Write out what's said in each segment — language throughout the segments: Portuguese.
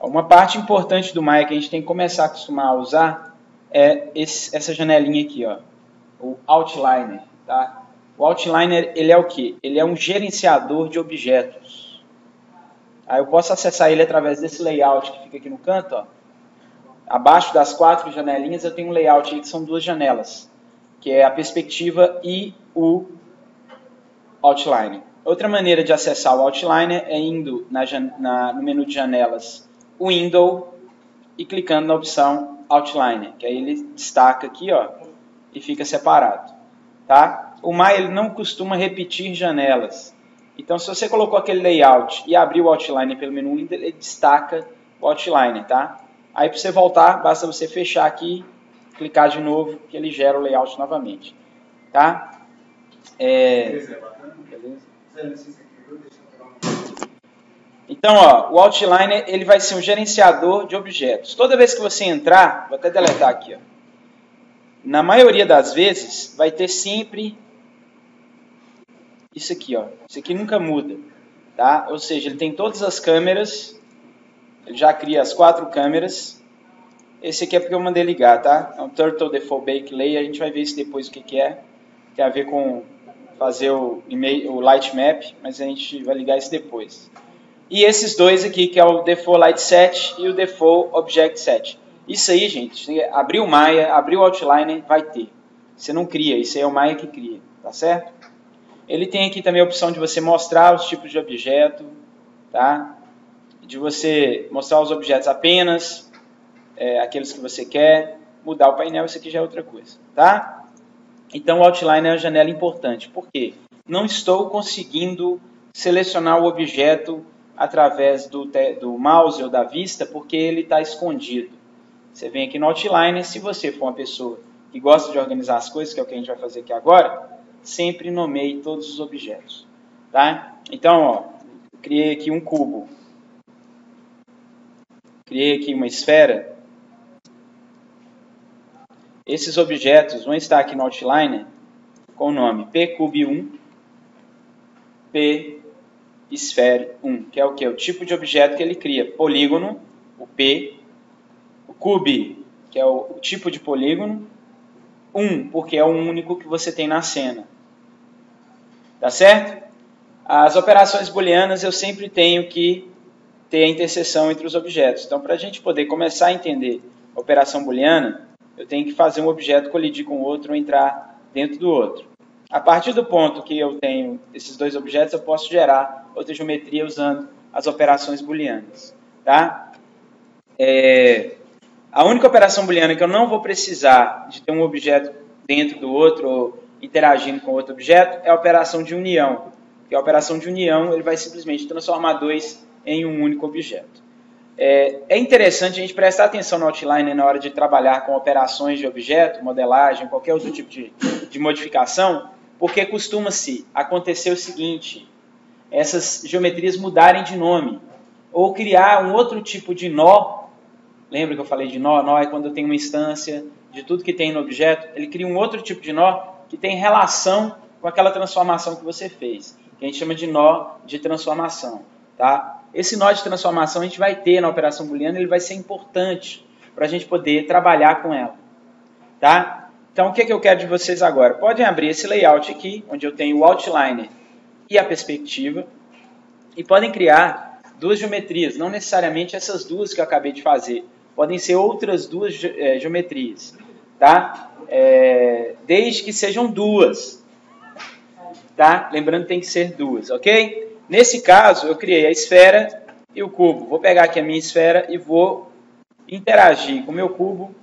Uma parte importante do Maya que a gente tem que começar a acostumar a usar é essa janelinha aqui, ó, o Outliner, tá? O Outliner, ele é o quê? Ele é um gerenciador de objetos. Aí eu posso acessar ele através desse layout que fica aqui no canto, ó. Abaixo das 4 janelinhas eu tenho um layout aí que são 2 janelas, que é a perspectiva e o Outliner. Outra maneira de acessar o Outliner é indo no menu de janelas Window e clicando na opção Outliner, que aí ele destaca aqui, ó, e fica separado, tá? O Maya ele não costuma repetir janelas. Então, se você colocou aquele layout e abriu o Outliner pelo menu Window, ele destaca o Outliner, tá? Aí, para você voltar, basta você fechar aqui, clicar de novo, que ele gera o layout novamente, tá? Beleza? Então, ó, o Outliner ele vai ser um gerenciador de objetos. Toda vez que você entrar, vou até deletar aqui, ó, na maioria das vezes vai ter sempre isso aqui, ó. Isso aqui nunca muda, tá? Ou seja, ele tem todas as câmeras, ele já cria as 4 câmeras. Esse aqui é porque eu mandei ligar, tá? É um Turtle Default Bake Layer, a gente vai ver isso depois o que é. Tem a ver com fazer o Light Map, mas a gente vai ligar isso depois. E esses dois aqui, que é o Default Light Set e o Default Object Set. Isso aí, gente, abriu o Maya, abriu o Outliner, vai ter. Você não cria, isso aí é o Maya que cria, tá certo? Ele tem aqui também a opção de você mostrar os tipos de objeto, tá? De você mostrar os objetos apenas, aqueles que você quer, mudar o painel, isso aqui já é outra coisa, tá? Então o Outliner é uma janela importante. Por quê? Não estou conseguindo selecionar o objeto através do mouse ou da vista, porque ele está escondido. Você vem aqui no Outliner, se você for uma pessoa que gosta de organizar as coisas, que é o que a gente vai fazer aqui agora, sempre nomeie todos os objetos, tá? Então, ó, criei aqui um cubo, criei aqui uma esfera. Esses objetos vão estar aqui no Outliner com o nome pcube1, psphere1, que é o que? O tipo de objeto que ele cria. Polígono, o P, o cube, que é o tipo de polígono, 1, porque é o único que você tem na cena. Tá certo? As operações booleanas eu sempre tenho que ter a interseção entre os objetos. Então, para a gente poder começar a entender a operação booleana, eu tenho que fazer um objeto colidir com o outro ou entrar dentro do outro. A partir do ponto que eu tenho esses dois objetos, eu posso gerar outra geometria usando as operações booleanas. Tá? A única operação booleana que eu não vou precisar de ter um objeto dentro do outro ou interagindo com outro objeto é a operação de união. Que a operação de união ele vai simplesmente transformar dois em um único objeto. É interessante a gente prestar atenção no Outliner na hora de trabalhar com operações de objeto, modelagem, qualquer outro tipo de modificação, porque costuma-se acontecer o seguinte, essas geometrias mudarem de nome, ou criar um outro tipo de nó. Lembra que eu falei de nó? Nó é quando eu tenho uma instância de tudo que tem no objeto, ele cria um outro tipo de nó que tem relação com aquela transformação que você fez, que a gente chama de nó de transformação, tá? Esse nó de transformação a gente vai ter na operação booleana, ele vai ser importante para a gente poder trabalhar com ela, tá? Então, o que eu quero de vocês agora? Podem abrir esse layout aqui, onde eu tenho o Outliner e a perspectiva, e podem criar duas geometrias, não necessariamente essas duas que eu acabei de fazer, podem ser outras duas geometrias, tá? Desde que sejam duas, tá? Lembrando que tem que ser duas, ok? Nesse caso, eu criei a esfera e o cubo. Vou pegar aqui a minha esfera e vou interagir com o meu cubo,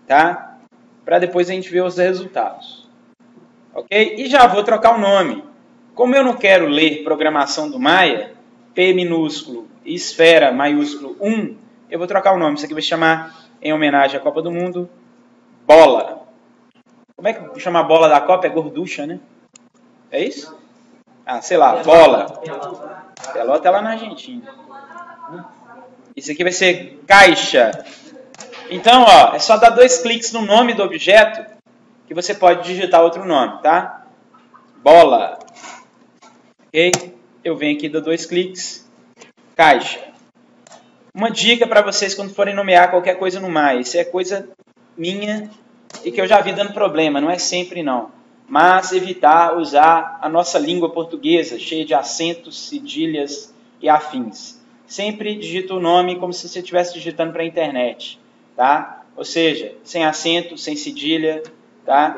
tá? Para depois a gente ver os resultados, ok? E já vou trocar o nome. Como eu não quero ler programação do Maya, P minúsculo, esfera maiúsculo 1, eu vou trocar o nome. Isso aqui vai chamar, em homenagem à Copa do Mundo, bola. Como é que chama a bola da Copa? É gorducha, né? É isso? Ah, sei lá, bola. Pelota é lá na Argentina. Isso aqui vai ser caixa. Então, ó, é só dar 2 cliques no nome do objeto que você pode digitar outro nome, tá? Bola. Ok? Eu venho aqui, dou 2 cliques. Caixa. Uma dica para vocês quando forem nomear qualquer coisa no My. Isso é coisa minha e que eu já vi dando problema, não é sempre não. Mas evitar usar a nossa língua portuguesa, cheia de acentos, cedilhas e afins. Sempre digita o nome como se você estivesse digitando para a internet, tá? Ou seja, sem acento, sem cedilha, tá?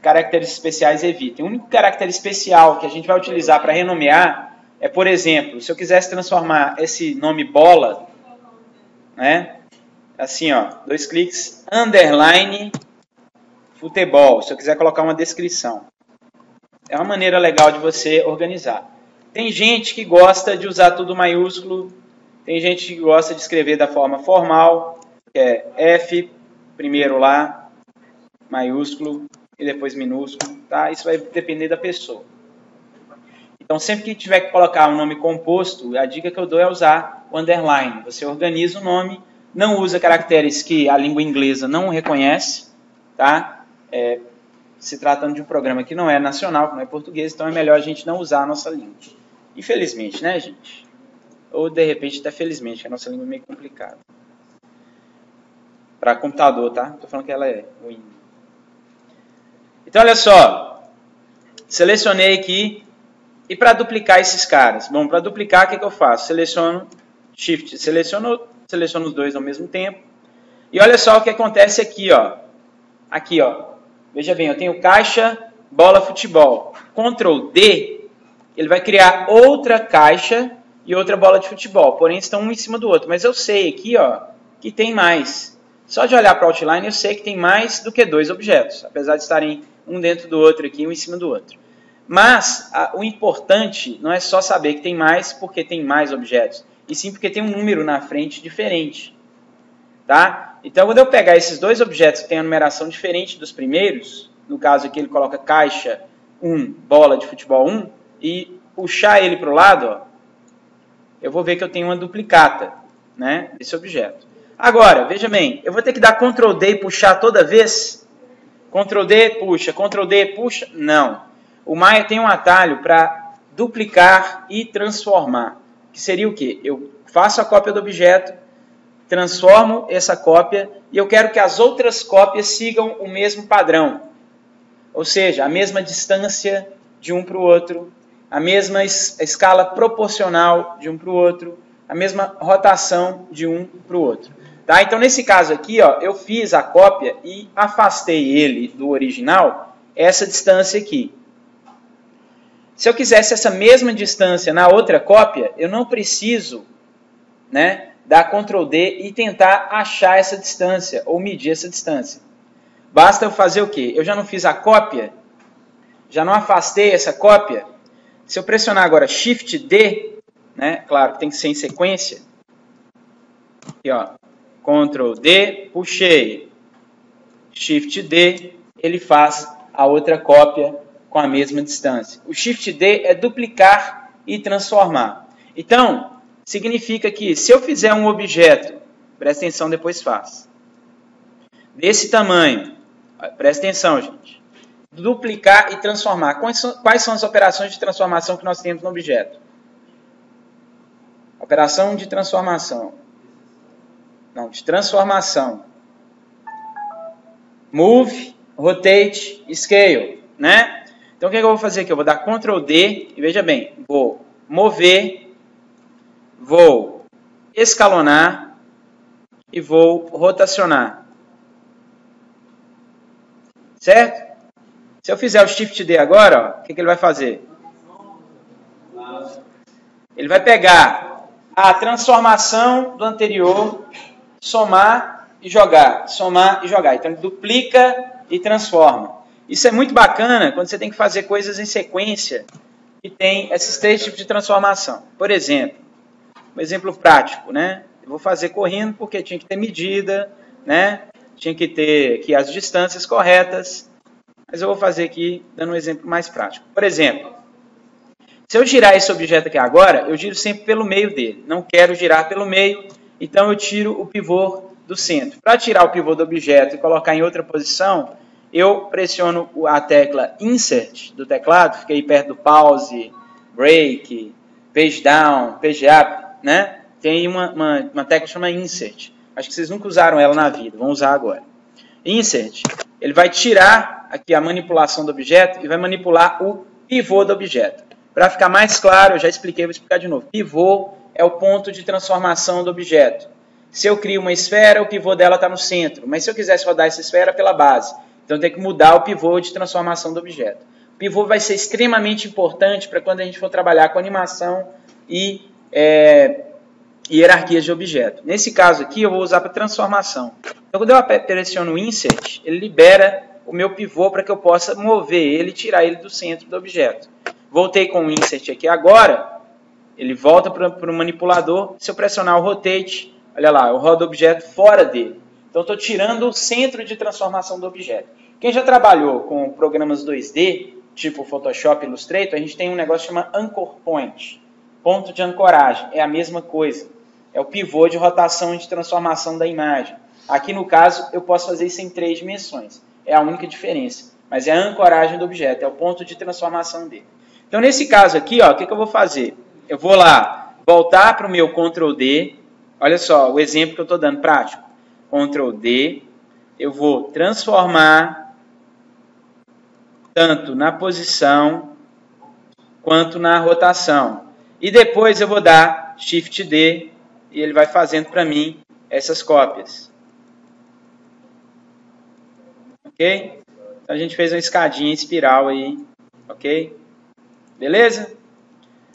Caracteres especiais evitem. O único caractere especial que a gente vai utilizar para renomear é, por exemplo, se eu quisesse transformar esse nome bola, né? Assim, ó, 2 cliques, underline, futebol, se eu quiser colocar uma descrição. É uma maneira legal de você organizar. Tem gente que gosta de usar tudo maiúsculo, tem gente que gosta de escrever da forma formal, que é F, primeiro lá, maiúsculo, e depois minúsculo, tá? Isso vai depender da pessoa. Então, sempre que tiver que colocar um nome composto, a dica que eu dou é usar o underline. Você organiza o nome, não usa caracteres que a língua inglesa não reconhece, tá? Se tratando de um programa que não é nacional, que não é português, então é melhor a gente não usar a nossa língua. Infelizmente, né, gente? Ou, de repente, até felizmente, que a nossa língua é meio complicada. Para computador, tá? Tô falando que ela é ruim. Então, olha só. Selecionei aqui. E para duplicar esses caras? Bom, para duplicar, o que eu faço? Seleciono, Shift, seleciono os dois ao mesmo tempo. E olha só o que acontece aqui, ó. Aqui, ó. Veja bem, eu tenho caixa, bola, futebol. Ctrl D, ele vai criar outra caixa e outra bola de futebol. Porém, estão um em cima do outro. Mas eu sei aqui, ó, que tem mais. Só de olhar para a outline, eu sei que tem mais do que 2 objetos. Apesar de estarem um dentro do outro aqui, um em cima do outro. Mas o importante não é só saber que tem mais porque tem mais objetos, e sim porque tem um número na frente diferente. Tá? Então, quando eu pegar esses 2 objetos que têm a numeração diferente dos primeiros, no caso aqui ele coloca caixa 1, bola de futebol 1, e puxar ele para o lado, ó, eu vou ver que eu tenho uma duplicata, né, desse objeto. Agora, veja bem, eu vou ter que dar Ctrl D e puxar toda vez? Ctrl D, puxa, Ctrl D, puxa? Não. O Maya tem um atalho para duplicar e transformar. Que seria o quê? Eu faço a cópia do objeto, transformo essa cópia e eu quero que as outras cópias sigam o mesmo padrão. Ou seja, a mesma distância de um para o outro, a mesma escala proporcional de um para o outro, a mesma rotação de um para o outro. Tá? Então, nesse caso aqui, ó, eu fiz a cópia e afastei ele do original, essa distância aqui. Se eu quisesse essa mesma distância na outra cópia, eu não preciso, né, dar Ctrl D e tentar achar essa distância, ou medir essa distância. Basta eu fazer o quê? Eu já não fiz a cópia, já não afastei essa cópia. Se eu pressionar agora Shift D, né, claro que tem que ser em sequência, aqui, ó, Ctrl D, puxei, Shift D, ele faz a outra cópia com a mesma distância. O Shift D é duplicar e transformar. Então, significa que se eu fizer um objeto, presta atenção, depois faz, desse tamanho, presta atenção, gente, duplicar e transformar. Quais são as operações de transformação que nós temos no objeto? Operação de transformação. Não, de transformação. Move, rotate, scale, né? Então, o que eu vou fazer aqui? Eu vou dar Ctrl D e veja bem, vou mover, vou escalonar e vou rotacionar. Certo? Se eu fizer o Shift D agora, ó, o que ele vai fazer? Ele vai pegar a transformação do anterior, somar e jogar. Somar e jogar. Então, ele duplica e transforma. Isso é muito bacana quando você tem que fazer coisas em sequência e tem esses 3 tipos de transformação. Por exemplo, um exemplo prático, né? Eu vou fazer correndo porque tinha que ter medida, né? Tinha que ter aqui as distâncias corretas, mas eu vou fazer aqui dando um exemplo mais prático. Por exemplo, se eu girar esse objeto aqui agora, eu giro sempre pelo meio dele. Não quero girar pelo meio, então eu tiro o pivô do centro. Para tirar o pivô do objeto e colocar em outra posição, eu pressiono a tecla Insert do teclado, fica aí perto do Pause, Break, Page Down, Page Up, né? tem uma tecla que chama insert. Acho que vocês nunca usaram ela na vida, vão usar agora. Insert, ele vai tirar aqui a manipulação do objeto e vai manipular o pivô do objeto. Para ficar mais claro, eu já expliquei, vou explicar de novo. Pivô é o ponto de transformação do objeto. Se eu crio uma esfera, o pivô dela está no centro. Mas se eu quisesse rodar essa esfera pela base, então eu tenho que mudar o pivô de transformação do objeto. O pivô vai ser extremamente importante para quando a gente for trabalhar com animação e hierarquias de objeto. Nesse caso aqui, eu vou usar para transformação. Então, quando eu pressiono o Insert, ele libera o meu pivô para que eu possa mover ele e tirar ele do centro do objeto. Voltei com o Insert aqui agora, ele volta para o manipulador. Se eu pressionar o Rotate, olha lá, eu rodo o objeto fora dele. Então, estou tirando o centro de transformação do objeto. Quem já trabalhou com programas 2D, tipo Photoshop, Illustrator, a gente tem um negócio que chama Anchor Point. Ponto de ancoragem. É a mesma coisa. É o pivô de rotação e de transformação da imagem. Aqui, no caso, eu posso fazer isso em 3 dimensões. É a única diferença. Mas é a ancoragem do objeto, é o ponto de transformação dele. Então, nesse caso aqui, ó, o que eu vou fazer? Eu vou lá, voltar para o meu Ctrl D. Olha só, o exemplo que eu estou dando prático. Ctrl D. Eu vou transformar tanto na posição quanto na rotação. E depois eu vou dar Shift D e ele vai fazendo para mim essas cópias. Ok? Então a gente fez uma escadinha em espiral aí. Ok? Beleza?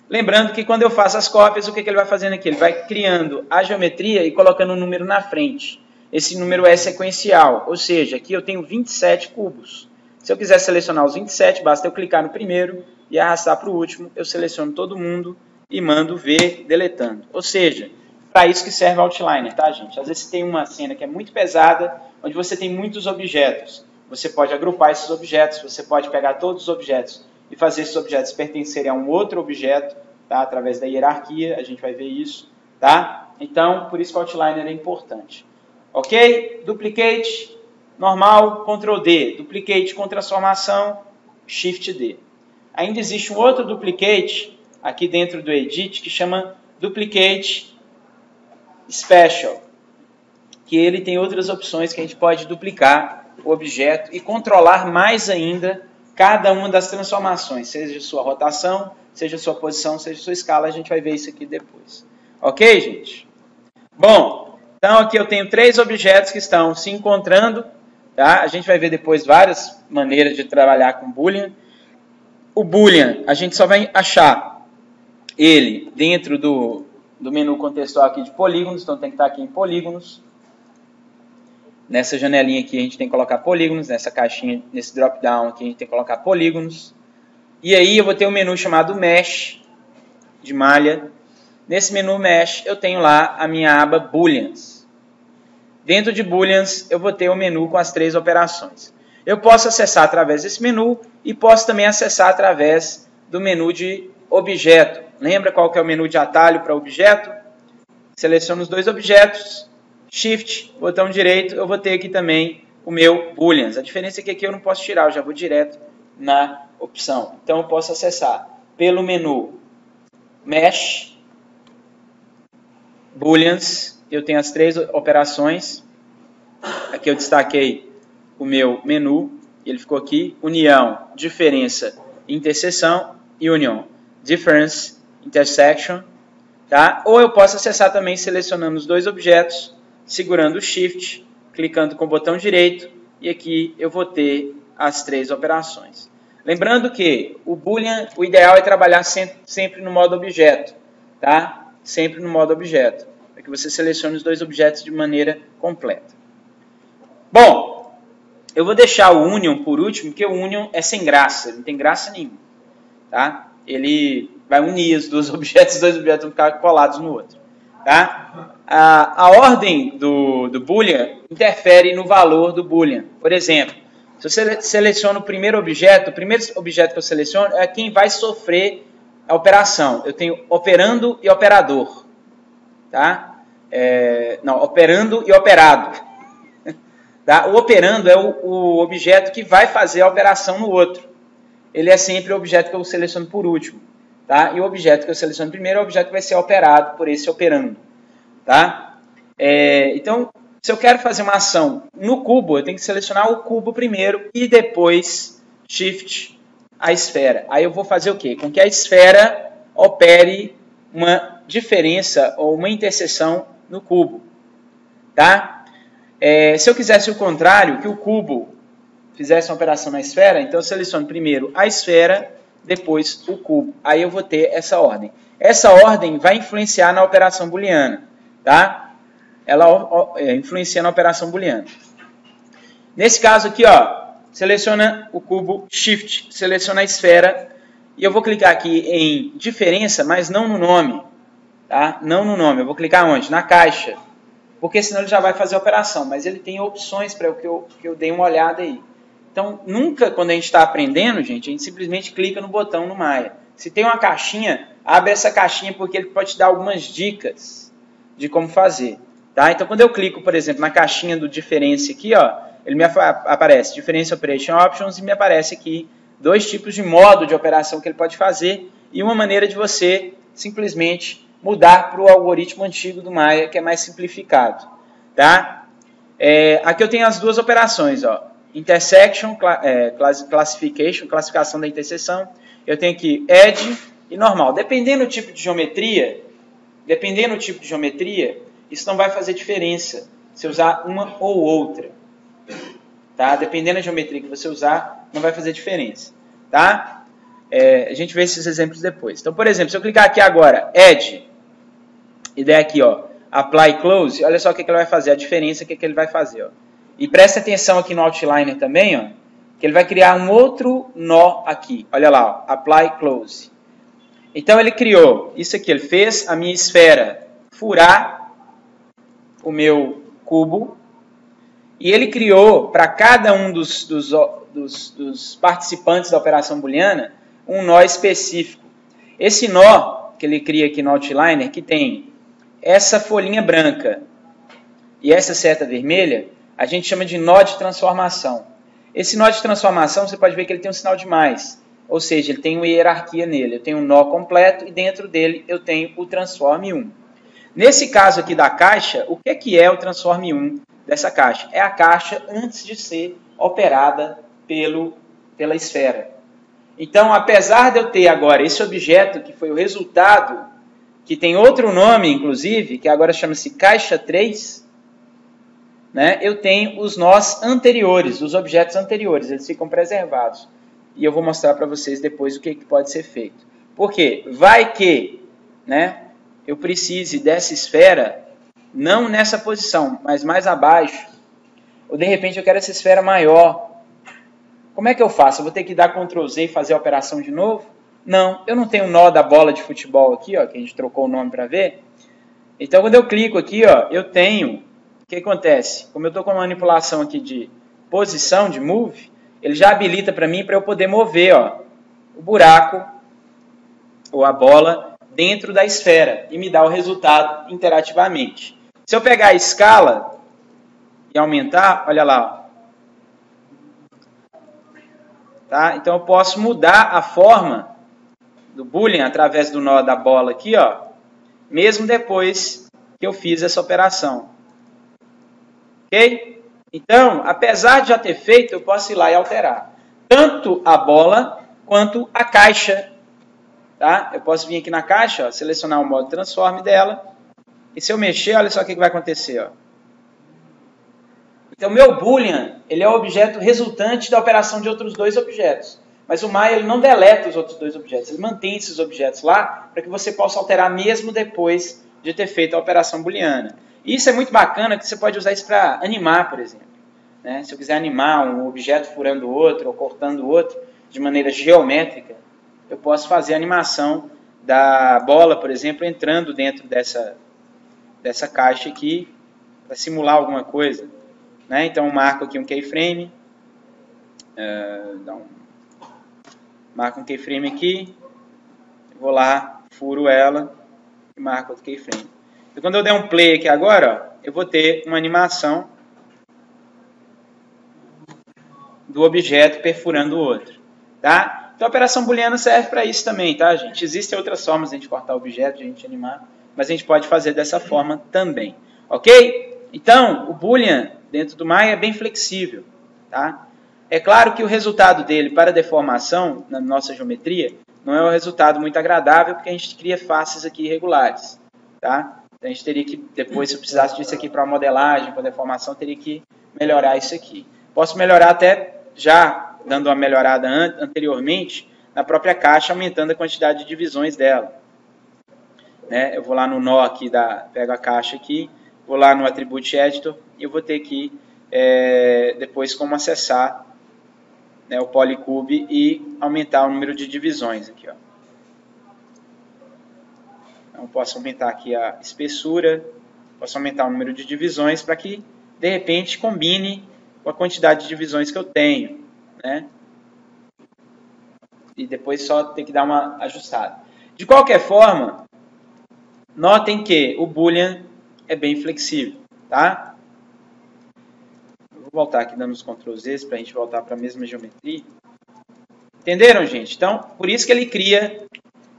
Lembrando que quando eu faço as cópias, o que ele vai fazendo aqui? Ele vai criando a geometria e colocando um número na frente. Esse número é sequencial, ou seja, aqui eu tenho 27 cubos. Se eu quiser selecionar os 27, basta eu clicar no primeiro e arrastar para o último. Eu seleciono todo mundo e mando ver deletando. Ou seja, para isso que serve o Outliner, tá, gente? Às vezes tem uma cena que é muito pesada, onde você tem muitos objetos. Você pode agrupar esses objetos, você pode pegar todos os objetos e fazer esses objetos pertencerem a um outro objeto, tá? Através da hierarquia, a gente vai ver isso, tá? Então, por isso que o Outliner é importante. Ok? Duplicate, normal, Ctrl D. Duplicate com transformação, Shift D. Ainda existe um outro duplicate aqui dentro do Edit que chama Duplicate Special, que ele tem outras opções que a gente pode duplicar o objeto e controlar mais ainda cada uma das transformações, seja sua rotação, seja sua posição, seja sua escala. A gente vai ver isso aqui depois. Ok, gente? Bom, então aqui eu tenho 3 objetos que estão se encontrando, tá? A gente vai ver depois várias maneiras de trabalhar com Boolean. O Boolean, a gente só vai achar ele dentro do menu contextual aqui de polígonos, então tem que estar aqui em polígonos. Nessa janelinha aqui a gente tem que colocar polígonos, nessa caixinha, nesse drop-down aqui a gente tem que colocar polígonos. E aí eu vou ter um menu chamado Mesh, de malha. Nesse menu Mesh eu tenho lá a minha aba Booleans. Dentro de Booleans eu vou ter o menu com as 3 operações. Eu posso acessar através desse menu e posso também acessar através do menu de objeto. Lembra qual que é o menu de atalho para objeto? Seleciono os 2 objetos, Shift, botão direito, eu vou ter aqui também o meu Booleans. A diferença é que aqui eu não posso tirar, eu já vou direto na opção. Então eu posso acessar pelo menu Mesh, Booleans, eu tenho as 3 operações. Aqui eu destaquei o meu menu, ele ficou aqui, união, diferença, interseção e união, difference, intersection, tá? Ou eu posso acessar também selecionando os 2 objetos, segurando o Shift, clicando com o botão direito, e aqui eu vou ter as 3 operações. Lembrando que o Boolean, o ideal é trabalhar sempre no modo objeto, tá? Sempre no modo objeto, para que você selecione os 2 objetos de maneira completa. Bom, eu vou deixar o Union por último, porque o Union é sem graça, não tem graça nenhuma, tá? Ele vai unir os 2 objetos vão ficar colados no outro, tá? A ordem do Boolean interfere no valor do Boolean. Por exemplo, se eu seleciono o primeiro objeto que eu seleciono é quem vai sofrer a operação. Eu tenho operando e operador, tá? Não, operando e operado. Tá? O operando é o objeto que vai fazer a operação no outro. Ele é sempre o objeto que eu seleciono por último. Tá? E o objeto que eu seleciono primeiro é o objeto que vai ser operado por esse operando. tá? Então, se eu quero fazer uma ação no cubo, eu tenho que selecionar o cubo primeiro e depois Shift a esfera. Aí eu vou fazer o quê? Com que a esfera opere uma diferença ou uma interseção no cubo, tá? Se eu quisesse o contrário, que o cubo fizesse uma operação na esfera, então eu seleciono primeiro a esfera, depois o cubo. Aí eu vou ter essa ordem. Essa ordem vai influenciar na operação booleana, tá? Ela influencia na operação booleana. Nesse caso aqui, ó, seleciona o cubo, Shift, seleciona a esfera, e eu vou clicar aqui em diferença, mas não no nome, tá? Não no nome, eu vou clicar onde? Na caixa, porque senão ele já vai fazer a operação, mas ele tem opções para o que eu dei uma olhada aí. Então, nunca quando a gente está aprendendo, gente, a gente simplesmente clica no botão no Maya. Se tem uma caixinha, abre essa caixinha porque ele pode te dar algumas dicas de como fazer. Tá? Então, quando eu clico, por exemplo, na caixinha do diferença aqui, ó, ele me aparece Difference Operation Options e me aparece aqui 2 tipos de modo de operação que ele pode fazer e uma maneira de você simplesmente mudar para o algoritmo antigo do Maya, que é mais simplificado. Tá? Aqui eu tenho as 2 operações, ó, Intersection, Classification, classificação da interseção. Eu tenho aqui Add e Normal. Dependendo do tipo de geometria, isso não vai fazer diferença se usar uma ou outra. Tá? Dependendo da geometria que você usar, não vai fazer diferença. Tá? A gente vê esses exemplos depois. Então, por exemplo, se eu clicar aqui agora, Add, e der aqui, ó, Apply Close, olha só o que ele vai fazer, a diferença que ele vai fazer. Ó. E presta atenção aqui no Outliner também, ó, que ele vai criar um outro nó aqui. Olha lá, ó, Apply Close. Então, ele criou isso aqui, ele fez a minha esfera furar o meu cubo, e ele criou para cada um dos participantes da operação booleana um nó específico. Esse nó que ele cria aqui no Outliner, que tem essa folhinha branca e essa seta vermelha, a gente chama de nó de transformação. Esse nó de transformação, você pode ver que ele tem um sinal de mais, ou seja, ele tem uma hierarquia nele. Eu tenho um nó completo e dentro dele eu tenho o transforme 1. Nesse caso aqui da caixa, o que é o transforme 1 dessa caixa? É a caixa antes de ser operada pela esfera. Então, apesar de eu ter agora esse objeto, que foi o resultado, que tem outro nome, inclusive, que agora chama-se caixa 3, né, eu tenho os nós anteriores, os objetos anteriores, eles ficam preservados. E eu vou mostrar para vocês depois o que pode ser feito. Por quê? Vai que, né, eu precise dessa esfera, não nessa posição, mas mais abaixo. Ou de repente eu quero essa esfera maior. Como é que eu faço? Eu vou ter que dar Ctrl Z e fazer a operação de novo? Não, eu não tenho o nó da bola de futebol aqui, ó, que a gente trocou o nome para ver. Então quando eu clico aqui, ó, eu tenho... O que acontece? Como eu estou com uma manipulação aqui de posição, de move, ele já habilita para mim para eu poder mover, ó, o buraco ou a bola dentro da esfera e me dá o resultado interativamente. Se eu pegar a escala e aumentar, olha lá, ó. Tá? Então eu posso mudar a forma do boolean através do nó da bola aqui, ó, mesmo depois que eu fiz essa operação. Ok? Então, apesar de já ter feito, eu posso ir lá e alterar tanto a bola quanto a caixa. Tá? Eu posso vir aqui na caixa, ó, selecionar o modo transforme dela, e se eu mexer, olha só o que vai acontecer. Ó. Então, meu boolean, ele é o objeto resultante da operação de outros 2 objetos. Mas o Maya ele não deleta os outros 2 objetos, ele mantém esses objetos lá para que você possa alterar mesmo depois de ter feito a operação booleana. E isso é muito bacana, que você pode usar isso para animar, por exemplo. Né? Se eu quiser animar um objeto furando o outro ou cortando o outro de maneira geométrica, eu posso fazer a animação da bola, por exemplo, entrando dentro dessa caixa aqui para simular alguma coisa. Né? Então, eu marco aqui um keyframe. Marco um keyframe aqui. Vou lá, furo ela e marco outro keyframe. E quando eu der um play aqui agora, ó, eu vou ter uma animação do objeto perfurando o outro. Tá? Então, a operação booleana serve para isso também, tá, gente? Existem outras formas de a gente cortar o objeto, de a gente animar, mas a gente pode fazer dessa forma também. Ok? Então, o Boolean dentro do Maya é bem flexível. Tá? É claro que o resultado dele para deformação, na nossa geometria, não é um resultado muito agradável, porque a gente cria faces aqui irregulares. Tá? Então, a gente teria que, depois, se eu precisasse disso aqui para modelagem, para deformação, teria que melhorar isso aqui. Posso melhorar até já, dando uma melhorada anteriormente, na própria caixa, aumentando a quantidade de divisões dela. Né? Eu vou lá no nó aqui, pego a caixa aqui, vou lá no Attribute Editor e eu vou ter aqui depois como acessar, né, o Polycube e aumentar o número de divisões aqui, ó. Então, posso aumentar aqui a espessura, posso aumentar o número de divisões para que, de repente, combine com a quantidade de divisões que eu tenho, né? E depois só tem que dar uma ajustada. De qualquer forma, notem que o Boolean é bem flexível, tá? Vou voltar aqui dando os Ctrl Z para a gente voltar para a mesma geometria. Entenderam, gente? Então, por isso que ele cria.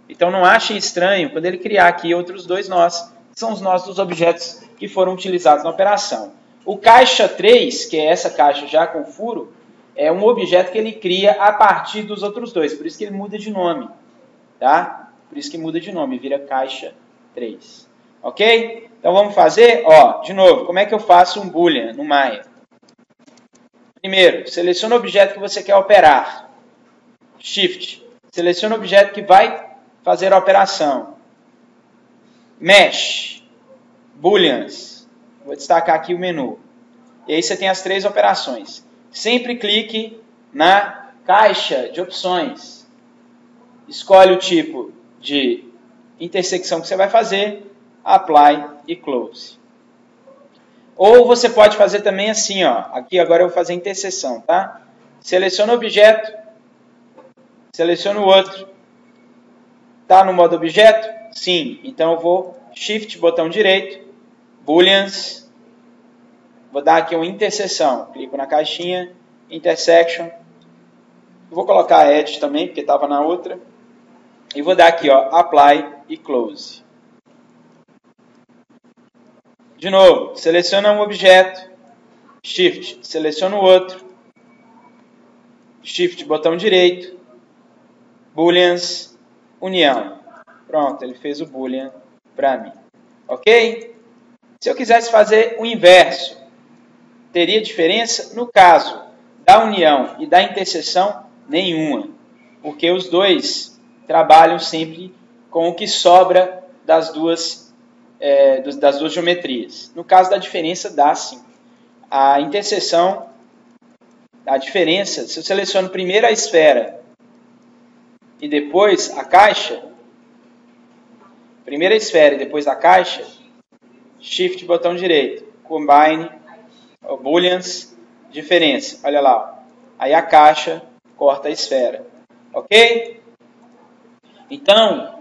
Então, não achem estranho quando ele criar aqui outros dois nós, que são os nós dos objetos que foram utilizados na operação. O caixa 3, que é essa caixa já com furo, é um objeto que ele cria a partir dos outros dois. Por isso que ele muda de nome, tá? Por isso que muda de nome, vira caixa 3. Ok? Então, vamos fazer, ó, de novo, como é que eu faço um Boolean no Maya? Primeiro, seleciona o objeto que você quer operar. Shift. Seleciona o objeto que vai fazer a operação. Mesh. Booleans. Vou destacar aqui o menu. E aí você tem as três operações. Sempre clique na caixa de opções. Escolhe o tipo de intersecção que você vai fazer. Apply e Close. Ou você pode fazer também assim, ó. Aqui agora eu vou fazer interseção, tá? Seleciona o objeto, seleciono o outro. Tá no modo objeto? Sim. Então eu vou Shift, botão direito, Booleans. Vou dar aqui uma interseção. Clico na caixinha, Intersection. Vou colocar Edge também, porque estava na outra. E vou dar aqui, ó, Apply e Close. De novo, seleciona um objeto, Shift, seleciona o outro, Shift, botão direito, Booleans, União. Pronto, ele fez o Boolean para mim. Ok? Se eu quisesse fazer o inverso, teria diferença? No caso da união e da interseção, nenhuma. Porque os dois trabalham sempre com o que sobra das duas geometrias. No caso da diferença, dá sim. A interseção, a diferença, se eu seleciono primeiro a esfera e depois a caixa, primeiro a esfera e depois a caixa, Shift, botão direito, Combine, Booleans, diferença, olha lá. Aí a caixa corta a esfera. Ok? Então,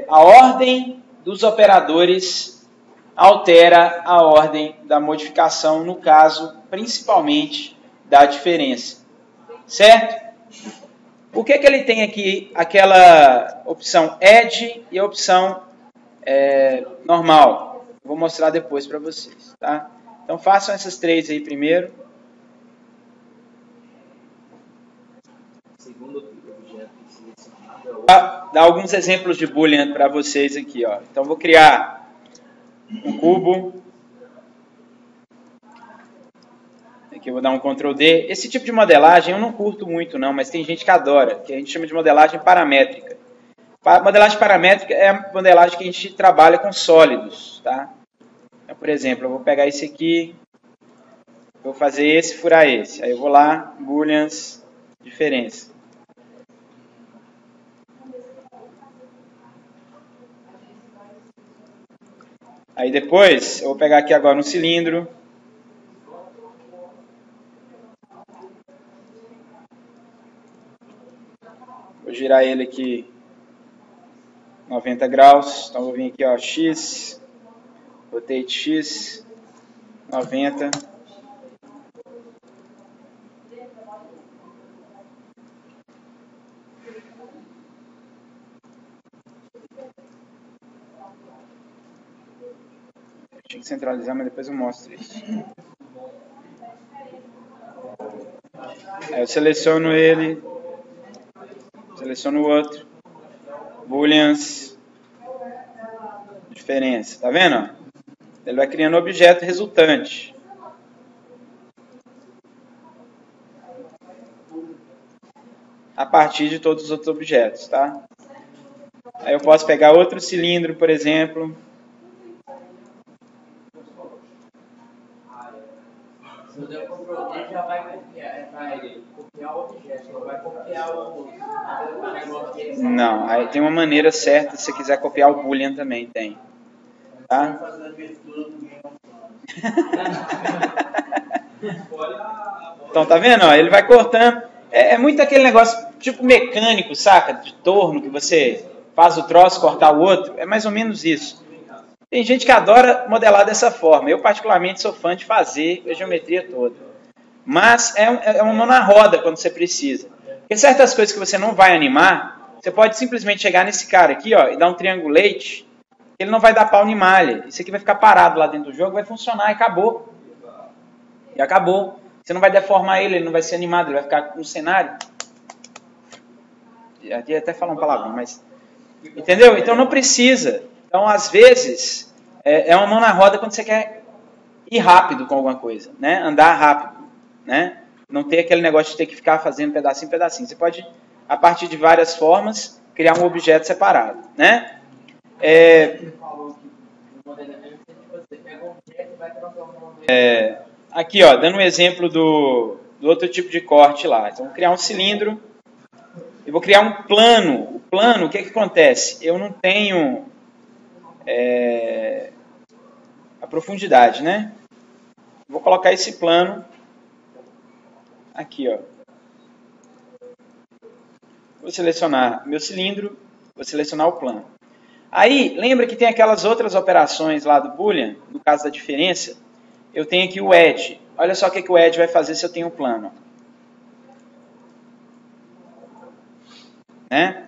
a ordem dos operadores altera a ordem da modificação, no caso, principalmente, da diferença. Certo? Por que ele tem aqui aquela opção Edge e a opção normal? Vou mostrar depois para vocês. Tá? Então, façam essas três aí primeiro. Segundo objeto selecionado, Dar alguns exemplos de Boolean para vocês aqui. Ó. Então, vou criar um cubo. Aqui eu vou dar um Ctrl D. Esse tipo de modelagem eu não curto muito, não, mas tem gente que adora, que a gente chama de modelagem paramétrica. Modelagem paramétrica é a modelagem que a gente trabalha com sólidos. Tá? Então, por exemplo, eu vou pegar esse aqui, vou fazer esse, furar esse. Aí eu vou lá, Booleans, diferença. Aí depois, eu vou pegar aqui agora um cilindro. Vou girar ele aqui 90 graus. Então, vou vir aqui, ó, X, rotate X, 90. Tinha que centralizar, mas depois eu mostro isso. Aí eu seleciono ele, seleciono o outro, booleans, diferença, tá vendo? Ele vai criando o objeto resultante. A partir de todos os outros objetos, tá? Aí eu posso pegar outro cilindro, por exemplo. Se eu der o Ctrl D, já vai copiar o objeto, não vai copiar o negócio. Não, aí tem uma maneira certa, se você quiser copiar o boolean também tem. Tá? Então, tá vendo? Ó, ele vai cortando. É muito aquele negócio tipo mecânico, saca? De torno, que você faz o troço, cortar o outro. É mais ou menos isso. Tem gente que adora modelar dessa forma. Eu, particularmente, sou fã de fazer a geometria toda. Mas é uma mão na roda quando você precisa. Porque certas coisas que você não vai animar, você pode simplesmente chegar nesse cara aqui, ó, e dar um triangulate. Ele não vai dar pau nem malha. Isso aqui vai ficar parado lá dentro do jogo, vai funcionar e acabou. E acabou. Você não vai deformar ele não vai ser animado, ele vai ficar no cenário. Aqui até falar um palavrão, mas... Entendeu? Então não precisa. Então, às vezes, é uma mão na roda quando você quer ir rápido com alguma coisa, né? Andar rápido, né? Não ter aquele negócio de ter que ficar fazendo pedacinho, pedacinho. Você pode, a partir de várias formas, criar um objeto separado, né? Aqui, ó, dando um exemplo do outro tipo de corte lá. Então, vou criar um cilindro e vou criar um plano. O plano, o que acontece? Eu não tenho a profundidade, né? Vou colocar esse plano aqui, ó. Vou selecionar meu cilindro, vou selecionar o plano. Aí, lembra que tem aquelas outras operações lá do Boolean, no caso da diferença, eu tenho aqui o add. Olha só o que o add vai fazer se eu tenho um plano. Né?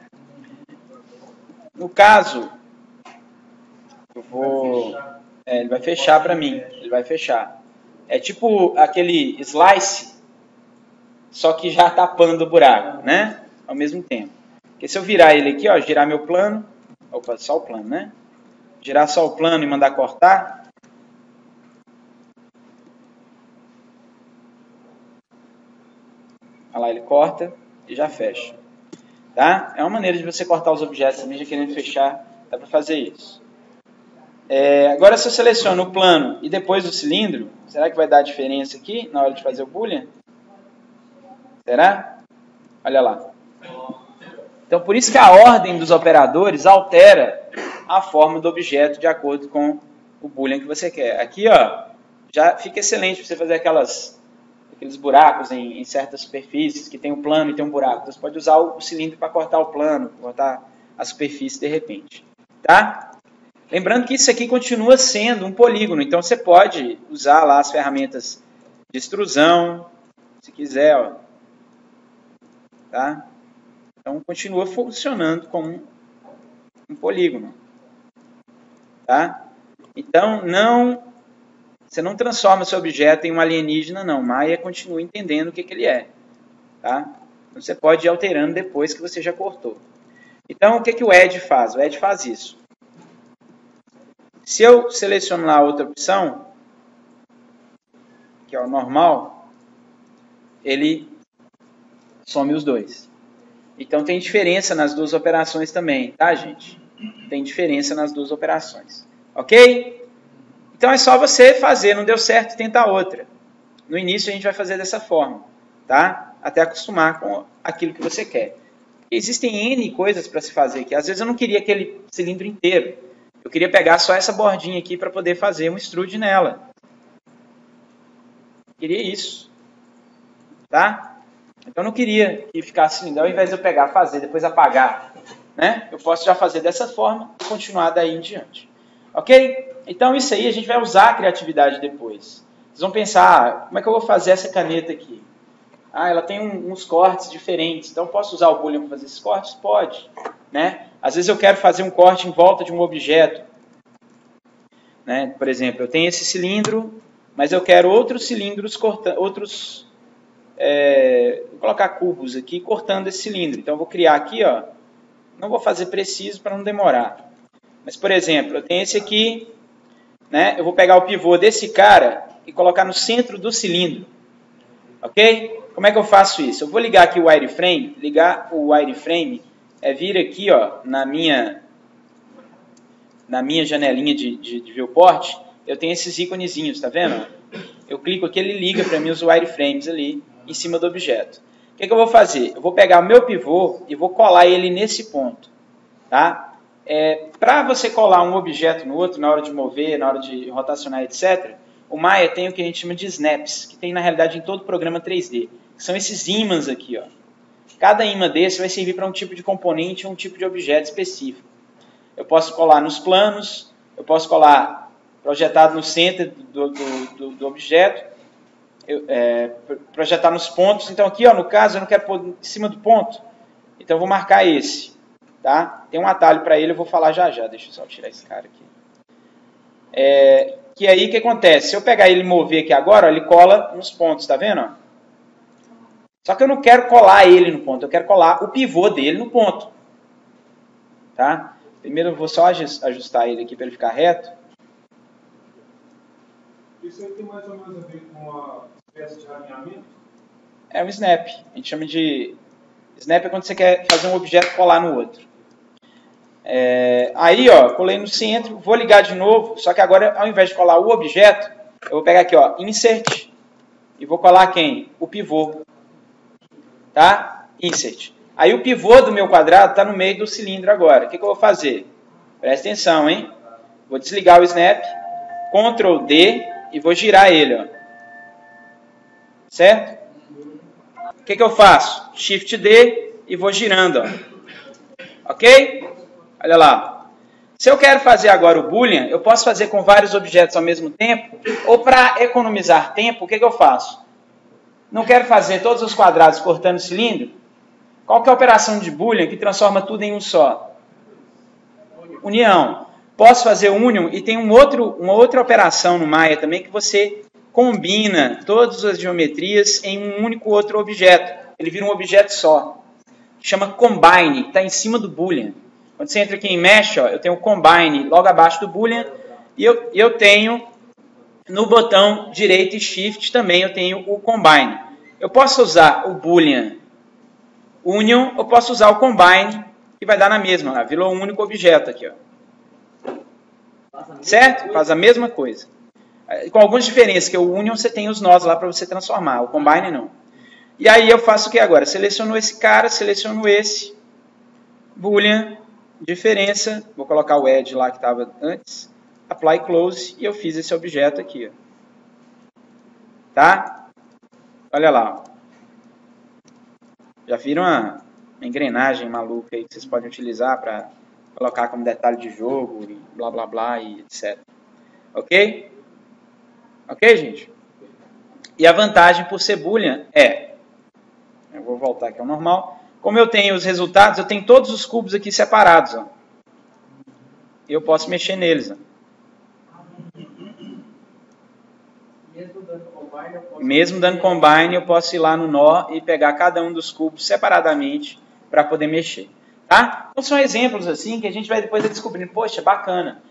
No caso, eu vou... ele vai fechar para mim. Ele vai fechar. É tipo aquele slice, só que já tapando o buraco, né? Ao mesmo tempo. Porque se eu virar ele aqui, ó, girar meu plano... Opa, só o plano, né? Girar só o plano e mandar cortar... Olha lá, ele corta e já fecha. Tá? É uma maneira de você cortar os objetos também, já querendo fechar, dá para fazer isso. Agora, se eu seleciono o plano e depois o cilindro, será que vai dar diferença aqui na hora de fazer o Boolean? Será? Olha lá. Então, por isso que a ordem dos operadores altera a forma do objeto de acordo com o Boolean que você quer. Aqui, ó, já fica excelente para você fazer aqueles buracos em certas superfícies, que tem um plano e tem um buraco. Você pode usar o cilindro para cortar o plano, cortar a superfície de repente. Tá? Lembrando que isso aqui continua sendo um polígono, então você pode usar lá as ferramentas de extrusão, se quiser. Ó. Tá? Então continua funcionando como um polígono. Tá? Então você não transforma seu objeto em um alienígena, não. Maya continua entendendo o que ele é. Tá? Então, você pode ir alterando depois que você já cortou. Então, o que o add faz? O add faz isso. Se eu selecionar a outra opção, que é o normal, ele some os dois. Então, tem diferença nas duas operações também, tá, gente? Tem diferença nas duas operações. Ok? Então é só você fazer, não deu certo, tenta outra. No início a gente vai fazer dessa forma, tá? Até acostumar com aquilo que você quer. Existem N coisas para se fazer aqui. Às vezes eu não queria aquele cilindro inteiro. Eu queria pegar só essa bordinha aqui para poder fazer um extrude nela. Queria isso. Tá? Então eu não queria que ficasse cilindro. Ao invés de eu pegar, fazer, depois apagar, né? Eu posso já fazer dessa forma e continuar daí em diante. Ok? Então, isso aí a gente vai usar a criatividade depois. Vocês vão pensar, como é que eu vou fazer essa caneta aqui? Ela tem uns cortes diferentes, então posso usar o Boolean para fazer esses cortes? Pode. Né? Às vezes eu quero fazer um corte em volta de um objeto. né? Por exemplo, eu tenho esse cilindro, mas eu quero outros cilindros cortando, vou colocar cubos aqui cortando esse cilindro. Então eu vou criar aqui, ó, não vou fazer preciso para não demorar. Mas, por exemplo, eu tenho esse aqui, né? Eu vou pegar o pivô desse cara e colocar no centro do cilindro. Ok? Como é que eu faço isso? Eu vou ligar aqui o wireframe. Ligar o wireframe é vir aqui, ó, na minha janelinha de viewport. Eu tenho esses íconezinhos, tá vendo? Eu clico aqui, ele liga para mim os wireframes ali em cima do objeto. O que eu vou fazer? Eu vou pegar o meu pivô e vou colar ele nesse ponto. Tá? Para você colar um objeto no outro, na hora de mover, na hora de rotacionar, etc., o Maya tem o que a gente chama de snaps, que tem na realidade em todo programa 3D. Que são esses ímãs aqui. Ó. Cada ímã desse vai servir para um tipo de componente ou um tipo de objeto específico. Eu posso colar nos planos, eu posso colar projetado no centro do objeto, projetar nos pontos. Então aqui, ó, no caso, eu não quero pôr em cima do ponto, então eu vou marcar esse. Tá? Tem um atalho para ele, eu vou falar já já. Deixa eu só tirar esse cara aqui. Que aí o que acontece? Se eu pegar ele e mover aqui agora, ó, ele cola nos pontos, tá vendo? Ó? Só que eu não quero colar ele no ponto, eu quero colar o pivô dele no ponto. Tá? Primeiro eu vou só ajustar ele aqui para ele ficar reto. Isso aí tem mais ou menos a ver com uma espécie de alinhamento? É um snap. A gente chama de... Snap é quando você quer fazer um objeto colar no outro. Aí, ó, colei no centro, vou ligar de novo, só que agora, ao invés de colar o objeto, eu vou pegar aqui, ó, Insert, e vou colar quem? O pivô. Tá? Insert. Aí o pivô do meu quadrado está no meio do cilindro agora. O que eu vou fazer? Presta atenção, hein? Vou desligar o Snap, Ctrl D, e vou girar ele, ó. Certo? O que eu faço? Shift D, e vou girando, ó. Ok? Olha lá. Se eu quero fazer agora o Boolean, eu posso fazer com vários objetos ao mesmo tempo, ou para economizar tempo, o que eu faço? Não quero fazer todos os quadrados cortando o cilindro? Qual que é a operação de Boolean que transforma tudo em um só? União. Posso fazer Union e tem uma outra operação no Maya também que você combina todas as geometrias em um único outro objeto. Ele vira um objeto só. Chama Combine, está em cima do Boolean. Quando você entra aqui em Mesh, ó, eu tenho o Combine logo abaixo do Boolean e eu tenho no botão direito e Shift também eu tenho o Combine. Eu posso usar o Boolean Union, eu posso usar o Combine, que vai dar na mesma, virou um único objeto aqui, ó. Certo? Faz a mesma coisa. Com algumas diferenças, que o Union você tem os nós lá para você transformar, o Combine não. E aí eu faço o que agora? Seleciono esse cara, seleciono esse, Boolean, diferença, vou colocar o Edge lá que estava antes, Apply Close, e eu fiz esse objeto aqui, ó. Tá? Olha lá, ó. Já viram uma engrenagem maluca aí que vocês podem utilizar para colocar como detalhe de jogo e blá blá blá e etc. Ok? Ok, gente? E a vantagem por ser Boolean eu vou voltar aqui ao normal, como eu tenho os resultados, eu tenho todos os cubos aqui separados, ó. Eu posso mexer neles, ó. Mesmo dando combine, eu posso ir lá no nó e pegar cada um dos cubos separadamente para poder mexer. Tá? Então são exemplos assim que a gente vai depois descobrindo. Poxa, bacana.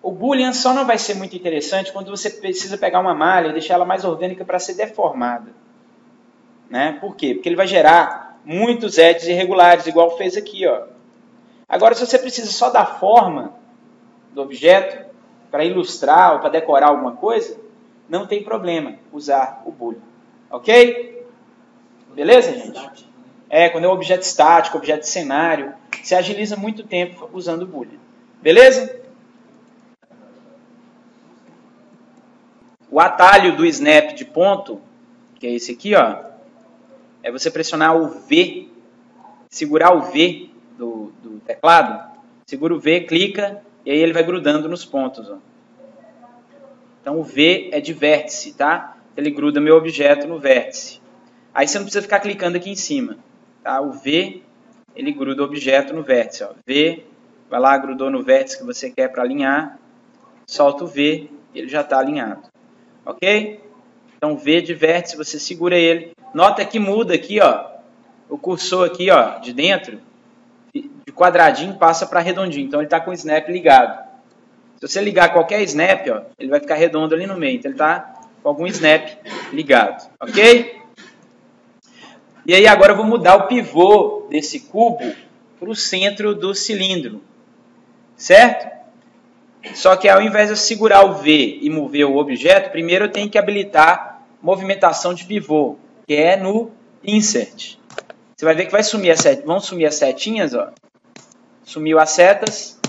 O Boolean só não vai ser muito interessante quando você precisa pegar uma malha e deixar ela mais orgânica para ser deformada. Né? Por quê? Porque ele vai gerar muitos edges irregulares, igual fez aqui. Ó. Agora, se você precisa só da forma do objeto para ilustrar ou para decorar alguma coisa, não tem problema usar o Boolean. Ok? Beleza, gente? Quando é um objeto estático, objeto de cenário, você agiliza muito tempo usando o Boolean. Beleza? O atalho do snap de ponto, que é esse aqui, ó, é você pressionar o V, segurar o V do teclado, segura o V, clica, e aí ele vai grudando nos pontos, ó. Então o V é de vértice, tá? Ele gruda meu objeto no vértice. Aí você não precisa ficar clicando aqui em cima, tá? O V, ele gruda o objeto no vértice, ó. V, vai lá, grudou no vértice que você quer para alinhar. solto o V e ele já está alinhado. Ok? Então V de vértice, você segura ele. Nota que muda aqui, ó, o cursor aqui, ó, de dentro, de quadradinho passa para redondinho. Então ele está com o snap ligado. Se você ligar qualquer snap, ó, ele vai ficar redondo ali no meio. Então ele está com algum snap ligado. Ok? E aí agora eu vou mudar o pivô desse cubo para o centro do cilindro. Certo? Só que ao invés de eu segurar o V e mover o objeto, primeiro eu tenho que habilitar movimentação de pivô, que é no Insert. Você vai ver que vai sumir vão sumir as setinhas, ó. Sumiu as setas.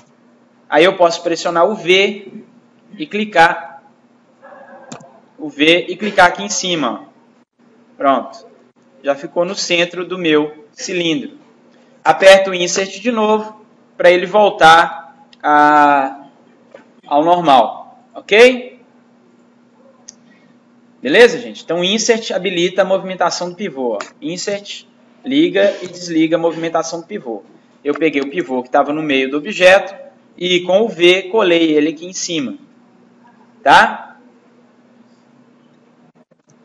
Aí eu posso pressionar o V e clicar. O V e clicar aqui em cima, ó. Pronto. Já ficou no centro do meu cilindro. Aperto o Insert de novo para ele voltar ao normal. Ok? Beleza, gente? Então, Insert habilita a movimentação do pivô. Ó. Insert liga e desliga a movimentação do pivô. Eu peguei o pivô que estava no meio do objeto e com o V colei ele aqui em cima. Tá?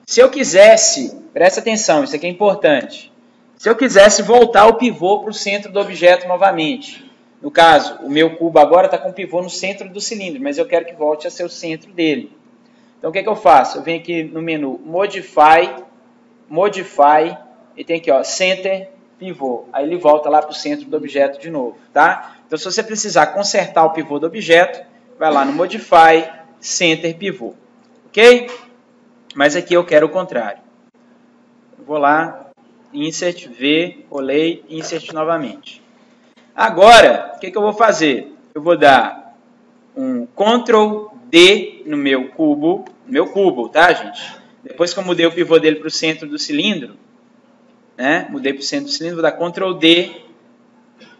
Se eu quisesse, presta atenção, isso aqui é importante. Se eu quisesse voltar o pivô para o centro do objeto novamente, no caso, o meu cubo agora está com o pivô no centro do cilindro, mas eu quero que volte a ser o centro dele. Então o que é que eu faço? Eu venho aqui no menu Modify, e tem aqui, ó, Center Pivô. Aí ele volta lá para o centro do objeto de novo, tá? Então se você precisar consertar o pivô do objeto, vai lá no Modify, Center Pivô. Ok? Mas aqui eu quero o contrário. Eu vou lá, Insert, V, colei, Insert novamente. Agora, o que eu vou fazer? Eu vou dar um Ctrl D no meu cubo, tá, gente? Depois que eu mudei o pivô dele para o centro do cilindro, né? Mudei para o centro do cilindro, vou dar Ctrl D,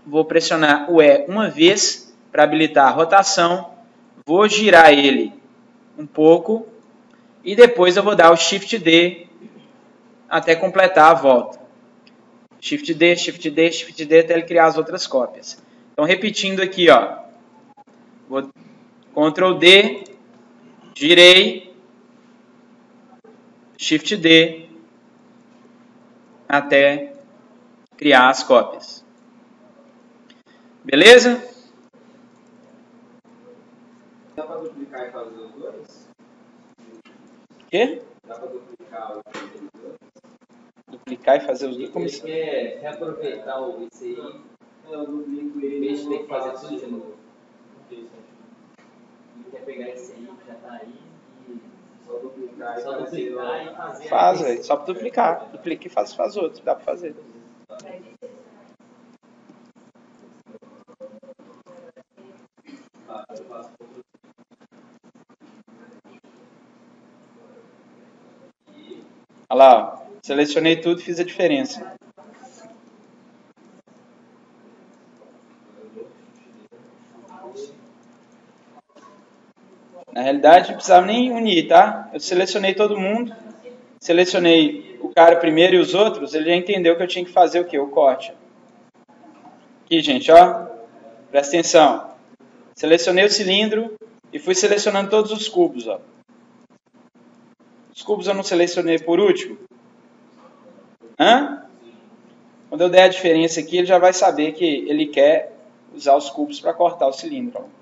vou pressionar o E uma vez para habilitar a rotação, vou girar ele um pouco e depois eu vou dar o Shift D até completar a volta. Shift D, Shift D, Shift D até ele criar as outras cópias. Então, repetindo aqui, ó. Vou Ctrl D, girei, Shift D até criar as cópias. Beleza? Dá para duplicar e fazer os dois? O quê? Dá para duplicar os dois? Duplicar e fazer os dois? Como Ele assim? quer reaproveitar o ICI, eu duplico ele, em vez de ter que fazer tudo de novo. Ele quer pegar esse aí que já está aí e só duplicar e fazer. Faz, velho. Só para duplicar. Duplica e faz outro. Dá para fazer. Olha lá, ó. Selecionei tudo e fiz a diferença. Na realidade, não precisava nem unir, tá? Eu selecionei todo mundo, selecionei o cara primeiro e os outros, ele já entendeu que eu tinha que fazer o quê? O corte. Aqui, gente, ó. Presta atenção. Selecionei o cilindro e fui selecionando todos os cubos, ó. Os cubos eu não selecionei por último. Quando eu der a diferença aqui, ele já vai saber que ele quer usar os cubos para cortar o cilindro, ó.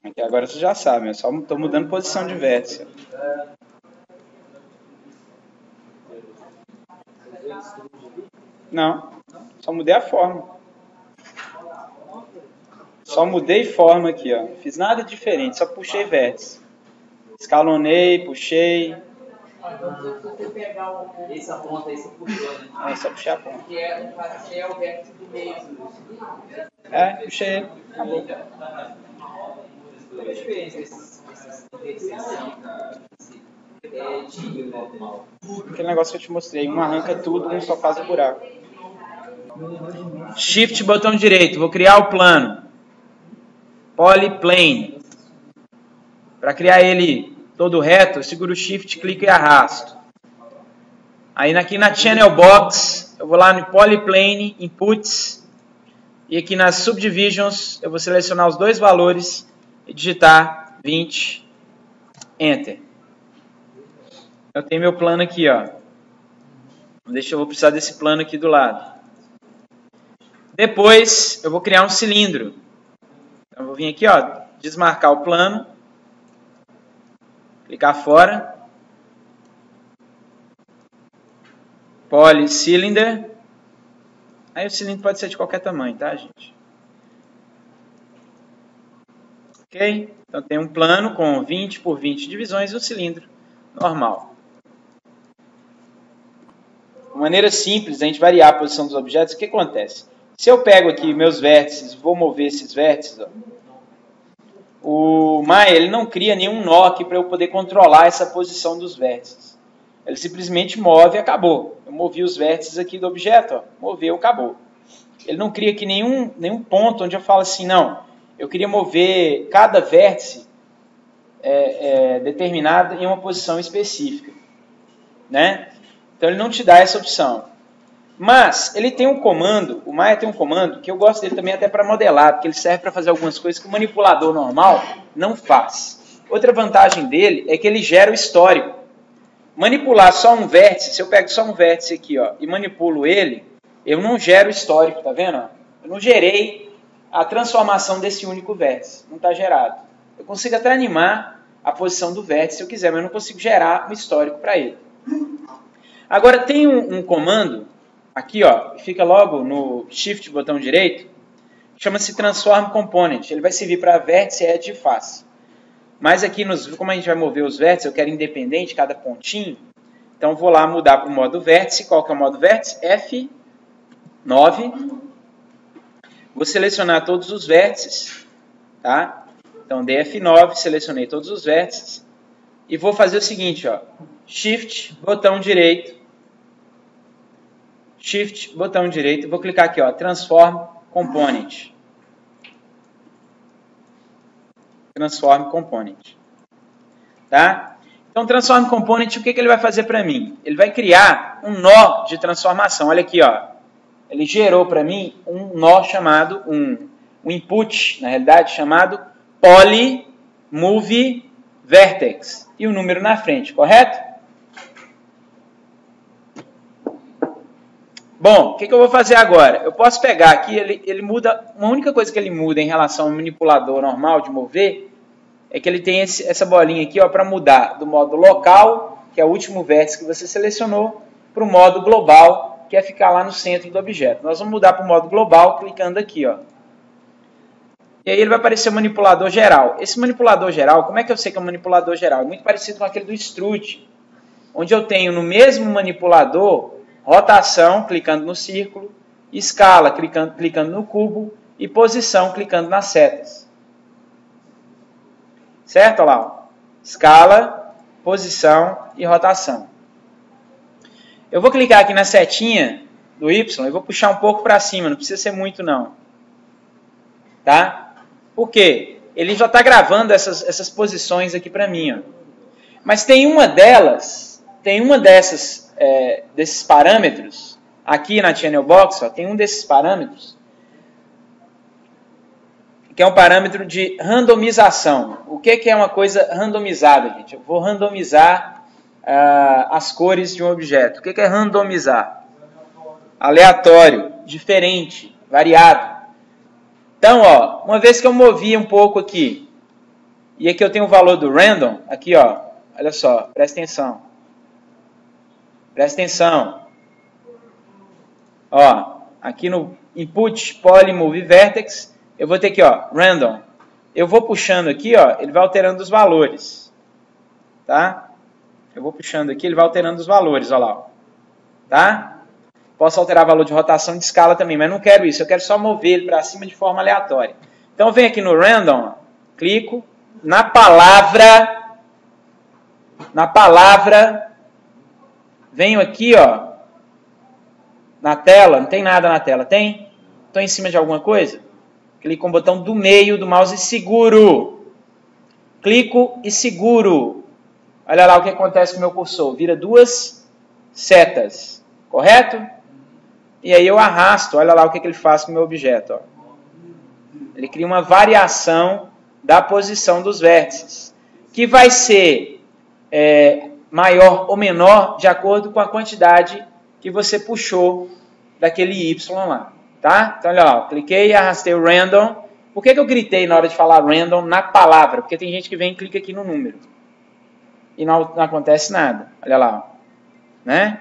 Aqui agora você já sabe, eu só estou mudando posição de vértice. Não, só mudei a forma. Só mudei forma aqui, ó. Fiz nada diferente, só puxei vértice. Escalonei, puxei. Então, se você pegar essa ponta aí, você puxou, né? É só puxar a ponta. Que é o vértice do meio. Puxei. Acabou. Qual é a diferença desses tíbio normal? Aquele negócio que eu te mostrei. Um arranca tudo, um só faz o buraco. Shift, botão direito. Vou criar o plano. Polyplane. Para criar ele todo reto, eu seguro o Shift, clico e arrasto. Aí aqui na Channel Box, eu vou lá no Polyplane, Inputs. E aqui nas Subdivisions, eu vou selecionar os dois valores e digitar 20, Enter. Eu tenho meu plano aqui, ó. Eu vou precisar desse plano aqui do lado. Depois, eu vou criar um cilindro. Então, eu vou vir aqui, ó, desmarcar o plano. Clicar fora. Polycylinder. Aí o cilindro pode ser de qualquer tamanho, tá, gente? Ok? Então tem um plano com 20 por 20 divisões e um cilindro normal. De maneira simples, a gente variar a posição dos objetos, o que acontece? Se eu pego aqui meus vértices, vou mover esses vértices, ó, o Maya ele não cria nenhum nó aqui para eu poder controlar essa posição dos vértices. Ele simplesmente move e acabou. Eu movi os vértices aqui do objeto, ó, moveu, acabou. Ele não cria aqui nenhum ponto onde eu falo assim, não, eu queria mover cada vértice determinado em uma posição específica, né? Então ele não te dá essa opção. Mas ele tem um comando, o Maya tem um comando que eu gosto dele também até para modelar, porque ele serve para fazer algumas coisas que o manipulador normal não faz. Outra vantagem dele é que ele gera o histórico. Manipular só um vértice, se eu pego só um vértice aqui, ó, e manipulo ele, eu não gero o histórico, tá vendo? Eu não gerei a transformação desse único vértice, não está gerado. Eu consigo até animar a posição do vértice se eu quiser, mas eu não consigo gerar um histórico para ele. Agora tem um comando, aqui ó, que fica logo no Shift, botão direito, chama-se Transform Component. Ele vai servir para vértice, edge e face. Mas aqui, como a gente vai mover os vértices, eu quero independente, cada pontinho. Então vou lá mudar para o modo vértice. Qual que é o modo vértice? F9. Vou selecionar todos os vértices, tá? Então dei F9, selecionei todos os vértices. E vou fazer o seguinte, ó. Shift, botão direito. Shift, botão direito. Vou clicar aqui, ó. Transform Component. Transform Component. Tá? Então, Transform Component, o que ele vai fazer para mim? Ele vai criar um nó de transformação. Olha aqui, ó. Ele gerou para mim um nó chamado, um input, na realidade, chamado Poly Move Vertex. E o número na frente, correto? Bom, o que eu vou fazer agora? Eu posso pegar aqui, ele muda, uma única coisa que ele muda em relação ao manipulador normal de mover, é que ele tem essa bolinha aqui para mudar do modo local, que é o último vértice que você selecionou, para o modo global, que é ficar lá no centro do objeto. Nós vamos mudar para o modo global, clicando aqui, ó. E aí ele vai aparecer o manipulador geral. Esse manipulador geral, como é que eu sei que é um manipulador geral? É muito parecido com aquele do Extrude, onde eu tenho no mesmo manipulador rotação, clicando no círculo, escala, clicando no cubo, e posição, clicando nas setas. Certo? Olha lá. Escala, posição e rotação. Eu vou clicar aqui na setinha do Y e vou puxar um pouco para cima, não precisa ser muito não. Tá? Por quê? Ele já está gravando essas posições aqui para mim. Ó. Mas tem uma desses parâmetros, aqui na Channel Box, ó, tem um desses parâmetros, que é um parâmetro de randomização. O que é uma coisa randomizada, gente? Eu vou randomizar as cores de um objeto. O que é randomizar? Aleatório, diferente, variado. Então, ó, uma vez que eu movi um pouco aqui, e aqui eu tenho o valor do random, aqui, ó, olha só, presta atenção. Presta atenção. Ó, aqui no Input Poly Move Vertex, eu vou ter aqui, ó, Random. Eu vou puxando aqui, ó, ele vai alterando os valores. Tá? eu vou puxando aqui, ele vai alterando os valores, olha lá. Ó. Tá? Posso alterar o valor de rotação e de escala também, mas não quero isso. Eu quero só mover ele para cima de forma aleatória. Então, eu venho aqui no Random, ó, clico na palavra, venho aqui, ó, na tela, não tem nada na tela, tem? Estou em cima de alguma coisa? Clico com o botão do meio do mouse e seguro. Clico e seguro. Olha lá o que acontece com o meu cursor. Vira duas setas, correto? E aí eu arrasto, olha lá o que ele faz com o meu objeto. Ó. Ele cria uma variação da posição dos vértices, que vai ser maior ou menor de acordo com a quantidade que você puxou daquele Y lá. Tá? Então, olha lá, cliquei e arrastei o random. Por que eu gritei na hora de falar random na palavra? Porque tem gente que vem e clica aqui no número. E não acontece nada. Olha lá. Ó. Né?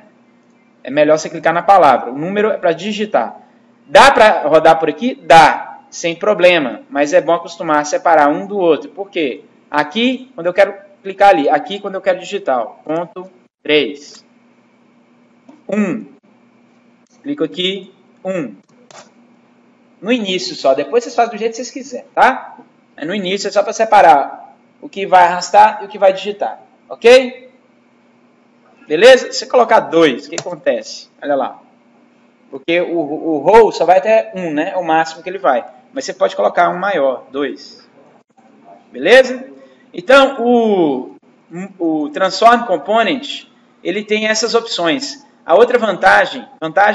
É melhor você clicar na palavra. O número é para digitar. Dá para rodar por aqui? Dá. Sem problema. Mas é bom acostumar a separar um do outro. Por quê? Aqui, quando eu quero clicar ali. Aqui, quando eu quero digitar. Ó. Ponto 3. 1. Clico aqui. 1. No início só. Depois vocês fazem do jeito que vocês quiserem. Tá? No início é só para separar o que vai arrastar e o que vai digitar. Ok? Beleza? Se você colocar 2, o que acontece? Olha lá. Porque o row só vai até 1, né? É o máximo que ele vai. Mas você pode colocar um maior, 2. Beleza? Então, o Transform Component, ele tem essas opções. A outra vantagem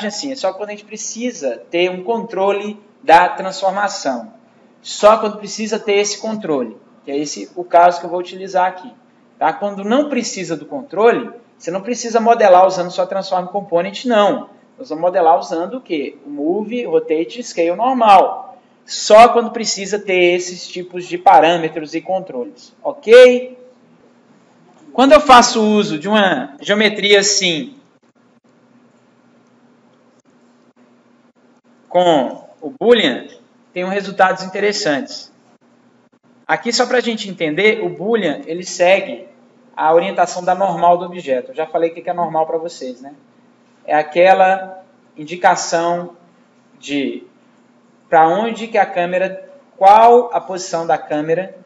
assim, é só quando a gente precisa ter um controle da transformação. Só quando precisa ter esse controle. Que é esse o caso que eu vou utilizar aqui. Tá? Quando não precisa do controle, você não precisa modelar usando só Transform Component, não. Nós vamos modelar usando o quê? O Move, Rotate e Scale normal. Só quando precisa ter esses tipos de parâmetros e controles. Ok? Quando eu faço uso de uma geometria assim, com o Boolean, tem resultados interessantes. Aqui, só para a gente entender, o Boolean ele segue a orientação da normal do objeto. Eu já falei o que é normal para vocês, né? É aquela indicação de para onde que a câmera, qual a posição da câmera,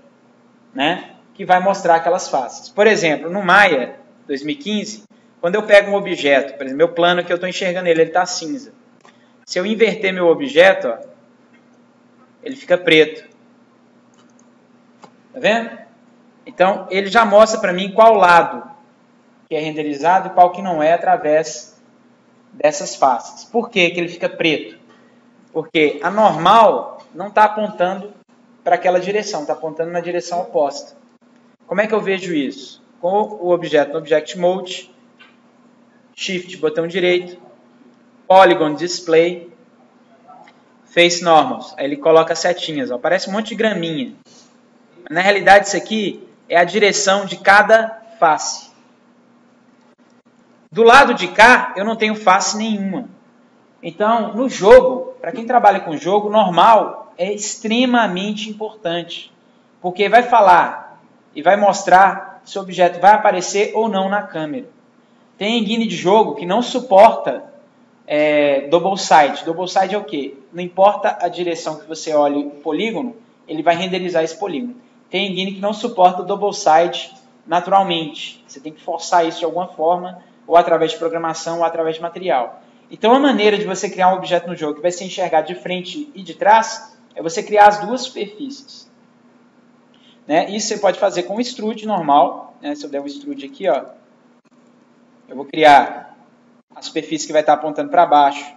né? Que vai mostrar aquelas faces. Por exemplo, no Maya 2015, quando eu pego um objeto, por exemplo, meu plano que eu estou enxergando ele está cinza. Se eu inverter meu objeto, ó, ele fica preto. Tá vendo? Então, ele já mostra para mim qual lado que é renderizado e qual que não é através dessas faces. Por que que ele fica preto? Porque a normal não está apontando para aquela direção, está apontando na direção oposta. Como é que eu vejo isso? Com o objeto no Object Mode, Shift, botão direito, Polygon Display, Face Normals. Aí ele coloca setinhas, ó, parece um monte de graminha. Na realidade, isso aqui é a direção de cada face. Do lado de cá, eu não tenho face nenhuma. Então, no jogo, para quem trabalha com jogo, normal é extremamente importante. Porque vai falar e vai mostrar se o objeto vai aparecer ou não na câmera. Tem engine de jogo que não suporta double side. Double side é o quê? Não importa a direção que você olhe o polígono, ele vai renderizar esse polígono. Tem engine que não suporta double side naturalmente. Você tem que forçar isso de alguma forma, ou através de programação, ou através de material. Então, a maneira de você criar um objeto no jogo que vai ser enxergado de frente e de trás é você criar as duas superfícies. Né? Isso você pode fazer com o extrude normal. Né? Se eu der um extrude aqui, ó, eu vou criar a superfície que vai estar apontando para baixo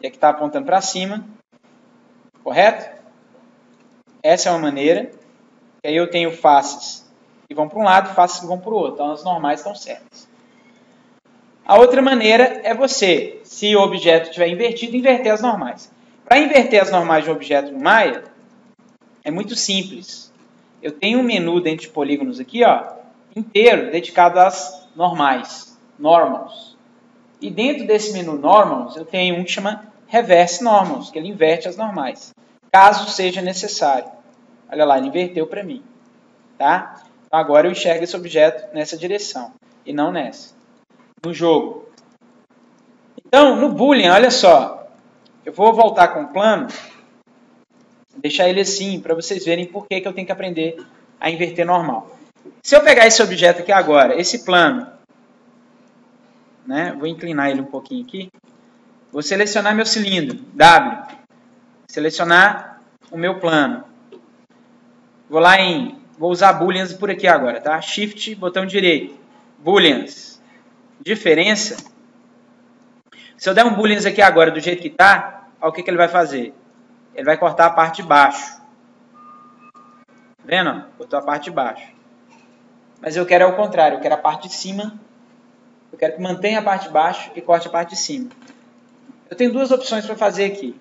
e a que está apontando para cima. Correto? Essa é uma maneira. E aí eu tenho faces que vão para um lado e faces que vão para o outro. Então, as normais estão certas. A outra maneira é você, se o objeto estiver invertido, inverter as normais. Para inverter as normais de um objeto no Maya, é muito simples. Eu tenho um menu dentro de polígonos aqui, ó, inteiro, dedicado às normais, normals. E dentro desse menu normals, eu tenho um que chama reverse normals, que ele inverte as normais, caso seja necessário. Olha lá, ele inverteu para mim. Tá? Então, agora eu enxergo esse objeto nessa direção. e não nessa, no jogo. Então, no Boolean, olha só, eu vou voltar com o plano, deixar ele assim, para vocês verem por que eu tenho que aprender a inverter normal. Se eu pegar esse objeto aqui agora, esse plano, né, vou inclinar ele um pouquinho aqui, vou selecionar meu cilindro, W, selecionar o meu plano. Vou usar booleans por aqui agora, tá? Shift, botão direito, booleans, diferença. Se eu der um booleans aqui agora do jeito que tá, olha o que ele vai fazer. Ele vai cortar a parte de baixo. Tá vendo? Cortou a parte de baixo. Mas eu quero o contrário, eu quero a parte de cima. Eu quero que mantenha a parte de baixo e corte a parte de cima. Eu tenho duas opções para fazer aqui.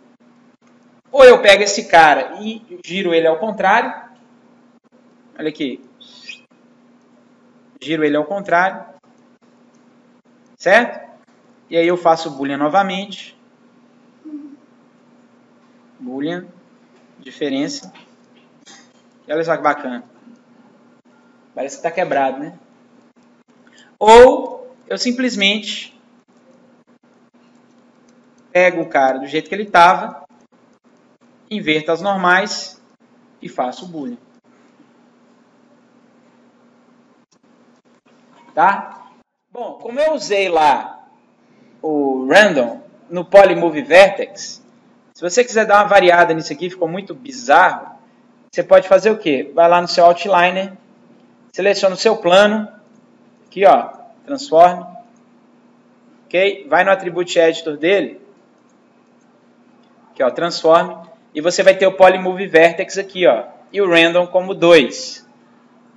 Ou eu pego esse cara e giro ele ao contrário. Olha aqui. Giro ele ao contrário. Certo? E aí eu faço o boolean novamente. Boolean. Diferença. E olha só que bacana. Parece que está quebrado, né? Ou eu simplesmente pego o cara do jeito que ele estava, inverto as normais e faço o boolean. Tá? Bom, como eu usei lá o random no polymove vertex, se você quiser dar uma variada nisso aqui, ficou muito bizarro, você pode fazer o quê? Vai lá no seu outliner, seleciona o seu plano, aqui ó, transforme, ok? Vai no attribute editor dele, aqui ó, transforme, e você vai ter o polymove vertex aqui ó, e o random como 2.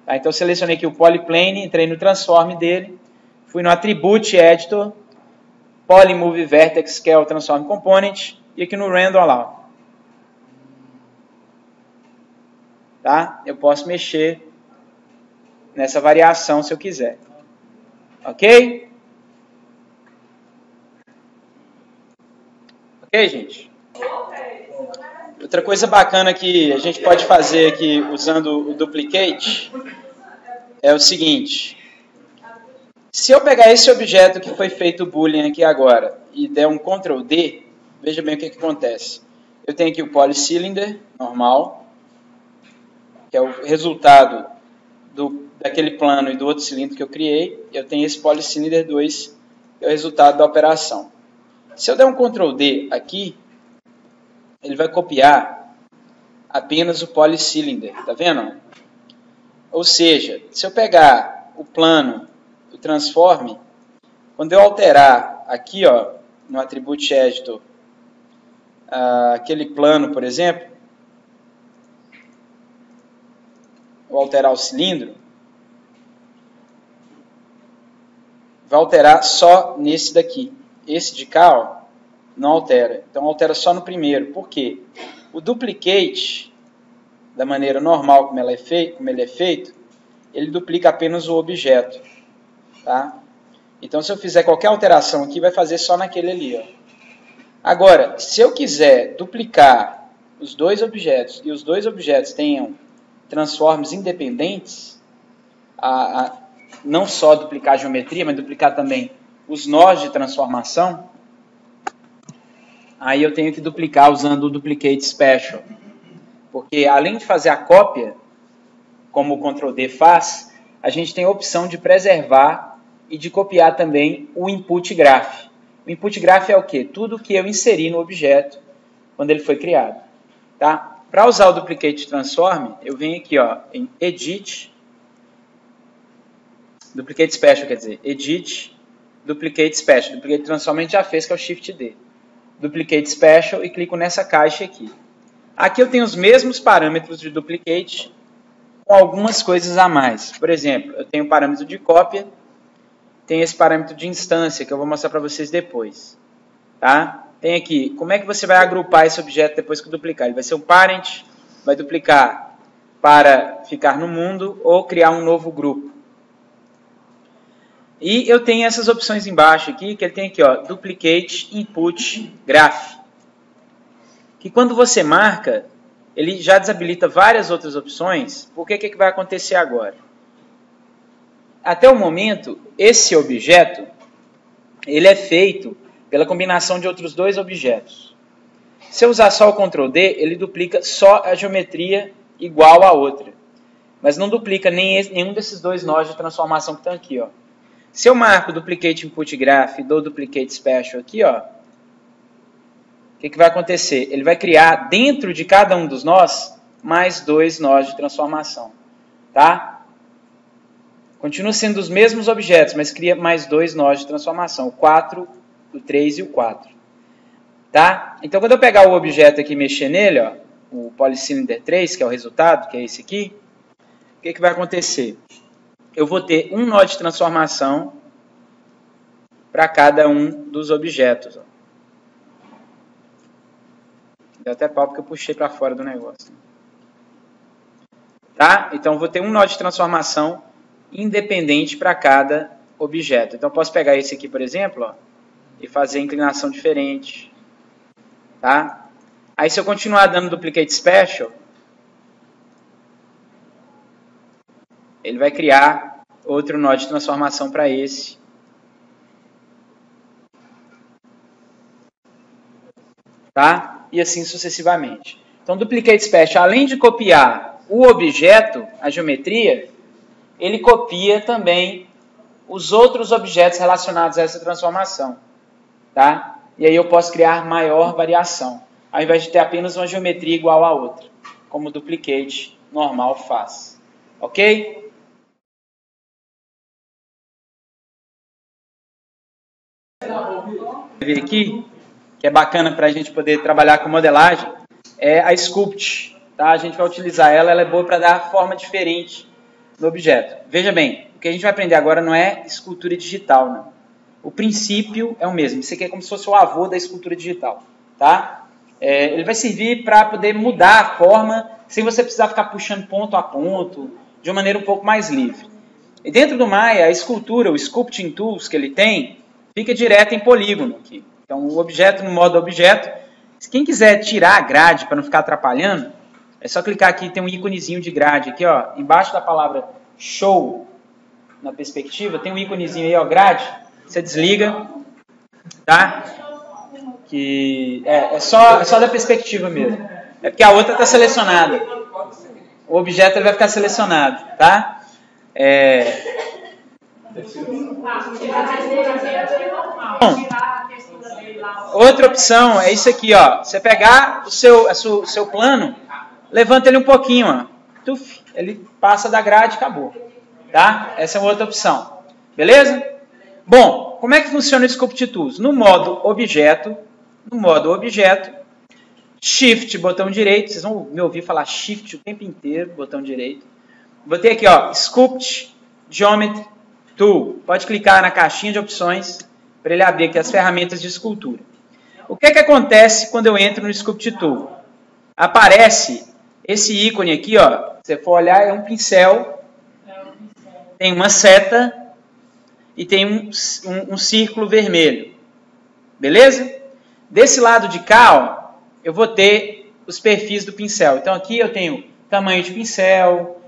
Tá? Então eu selecionei aqui o polyplane, entrei no transform dele, fui no attribute editor, polymove vertex, que é o transform component, e aqui no random, lá, ó. Tá? Eu posso mexer nessa variação se eu quiser. Ok? Ok, gente? Outra coisa bacana que a gente pode fazer aqui usando o duplicate é o seguinte. Se eu pegar esse objeto que foi feito boolean aqui agora e der um Ctrl D, veja bem o que acontece. Eu tenho aqui o polycylinder normal, que é o resultado daquele plano e do outro cilindro que eu criei. Eu tenho esse polycylinder 2, que é o resultado da operação. Se eu der um Ctrl D aqui, ele vai copiar apenas o polycylinder, tá vendo? Ou seja, se eu pegar o plano, o transform, quando eu alterar aqui, ó, no attribute editor, aquele plano, por exemplo, vou alterar o cilindro, vai alterar só nesse daqui. Esse de cá, ó, não altera. Então altera só no primeiro. Por quê? O duplicate, da maneira normal como ele é feito, ele duplica apenas o objeto. Tá? Então se eu fizer qualquer alteração aqui, vai fazer só naquele ali. Ó. Agora, se eu quiser duplicar os dois objetos e os dois objetos tenham transforms independentes, não só duplicar a geometria, mas duplicar também os nós de transformação, aí eu tenho que duplicar usando o duplicate special. Porque além de fazer a cópia, como o Ctrl D faz, a gente tem a opção de preservar e de copiar também o input graph. O input graph é o quê? Tudo que eu inseri no objeto quando ele foi criado. Tá? Para usar o duplicate transform, eu venho aqui ó, em edit, duplicate special, quer dizer, edit, duplicate special. Duplicate transform a gente já fez, que é o shift D. Duplicate special e clico nessa caixa aqui. Aqui eu tenho os mesmos parâmetros de duplicate com algumas coisas a mais. Por exemplo, eu tenho o parâmetro de cópia, tem esse parâmetro de instância que eu vou mostrar para vocês depois. Tá? Tem aqui, como é que você vai agrupar esse objeto depois que duplicar? Ele vai ser um parent, vai duplicar para ficar no mundo ou criar um novo grupo. E eu tenho essas opções embaixo aqui, que ele tem aqui, ó, Duplicate Input Graph. Que quando você marca, ele já desabilita várias outras opções. Por que vai acontecer agora? Até o momento, esse objeto, ele é feito pela combinação de outros dois objetos. Se eu usar só o Ctrl D, ele duplica só a geometria igual a outra. Mas não duplica nenhum desses dois nós de transformação que estão aqui, ó. Se eu marco Duplicate Input Graph e dou Duplicate Special aqui, ó, o que vai acontecer? Ele vai criar dentro de cada um dos nós mais dois nós de transformação, tá? Continua sendo os mesmos objetos, mas cria mais dois nós de transformação, o 4, o 3 e o 4. Tá? Então, quando eu pegar o objeto aqui e mexer nele, ó, o Polycylinder 3, que é o resultado, que é esse aqui, o que vai acontecer? Eu vou ter um nó de transformação para cada um dos objetos. Ó. Deu até pau porque eu puxei para fora do negócio. Tá? Então, eu vou ter um nó de transformação independente para cada objeto. Então, eu posso pegar esse aqui, por exemplo, ó, e fazer inclinação diferente. Tá? Aí, se eu continuar dando Duplicate Special, ele vai criar outro nó de transformação para esse. Tá? E assim sucessivamente. Então, Duplicate Special, além de copiar o objeto, a geometria, ele copia também os outros objetos relacionados a essa transformação. Tá? E aí eu posso criar maior variação, ao invés de ter apenas uma geometria igual a outra, como o Duplicate normal faz. Ok? Ver aqui, que é bacana para a gente poder trabalhar com modelagem, é a Sculpt. Tá? A gente vai utilizar ela é boa para dar forma diferente no objeto. Veja bem, o que a gente vai aprender agora não é escultura digital, não. O princípio é o mesmo. Isso aqui é como se fosse o avô da escultura digital. Tá? Ele vai servir para poder mudar a forma, sem você precisar ficar puxando ponto a ponto, de uma maneira um pouco mais livre. E dentro do Maya, a escultura, o Sculpting Tools que ele tem, fica direto em polígono aqui. Então, o objeto no modo objeto. Quem quiser tirar a grade para não ficar atrapalhando, é só clicar aqui, tem um íconezinho de grade aqui, ó, embaixo da palavra Show, na perspectiva, tem um íconezinho aí, ó, grade. Você desliga, tá? Que é só da perspectiva mesmo. É porque a outra está selecionada. O objeto ele vai ficar selecionado, tá? Bom, outra opção é isso aqui, ó. Você pegar o seu plano, levanta ele um pouquinho, ó. Tuf, ele passa da grade e acabou, tá? Essa é outra opção. Beleza? Bom, como é que funciona o Sculpt Tools? No modo objeto, Shift, botão direito, vocês vão me ouvir falar Shift o tempo inteiro, botão direito. Botei aqui, ó, Sculpt Geometry Tool. Pode clicar na caixinha de opções para ele abrir aqui as ferramentas de escultura. O que acontece quando eu entro no Sculpt Tool? Aparece esse ícone aqui, ó, se você for olhar, é um pincel, tem uma seta e tem um círculo vermelho. Beleza? Desse lado de cá, ó, eu vou ter os perfis do pincel. Então aqui eu tenho tamanho de pincel,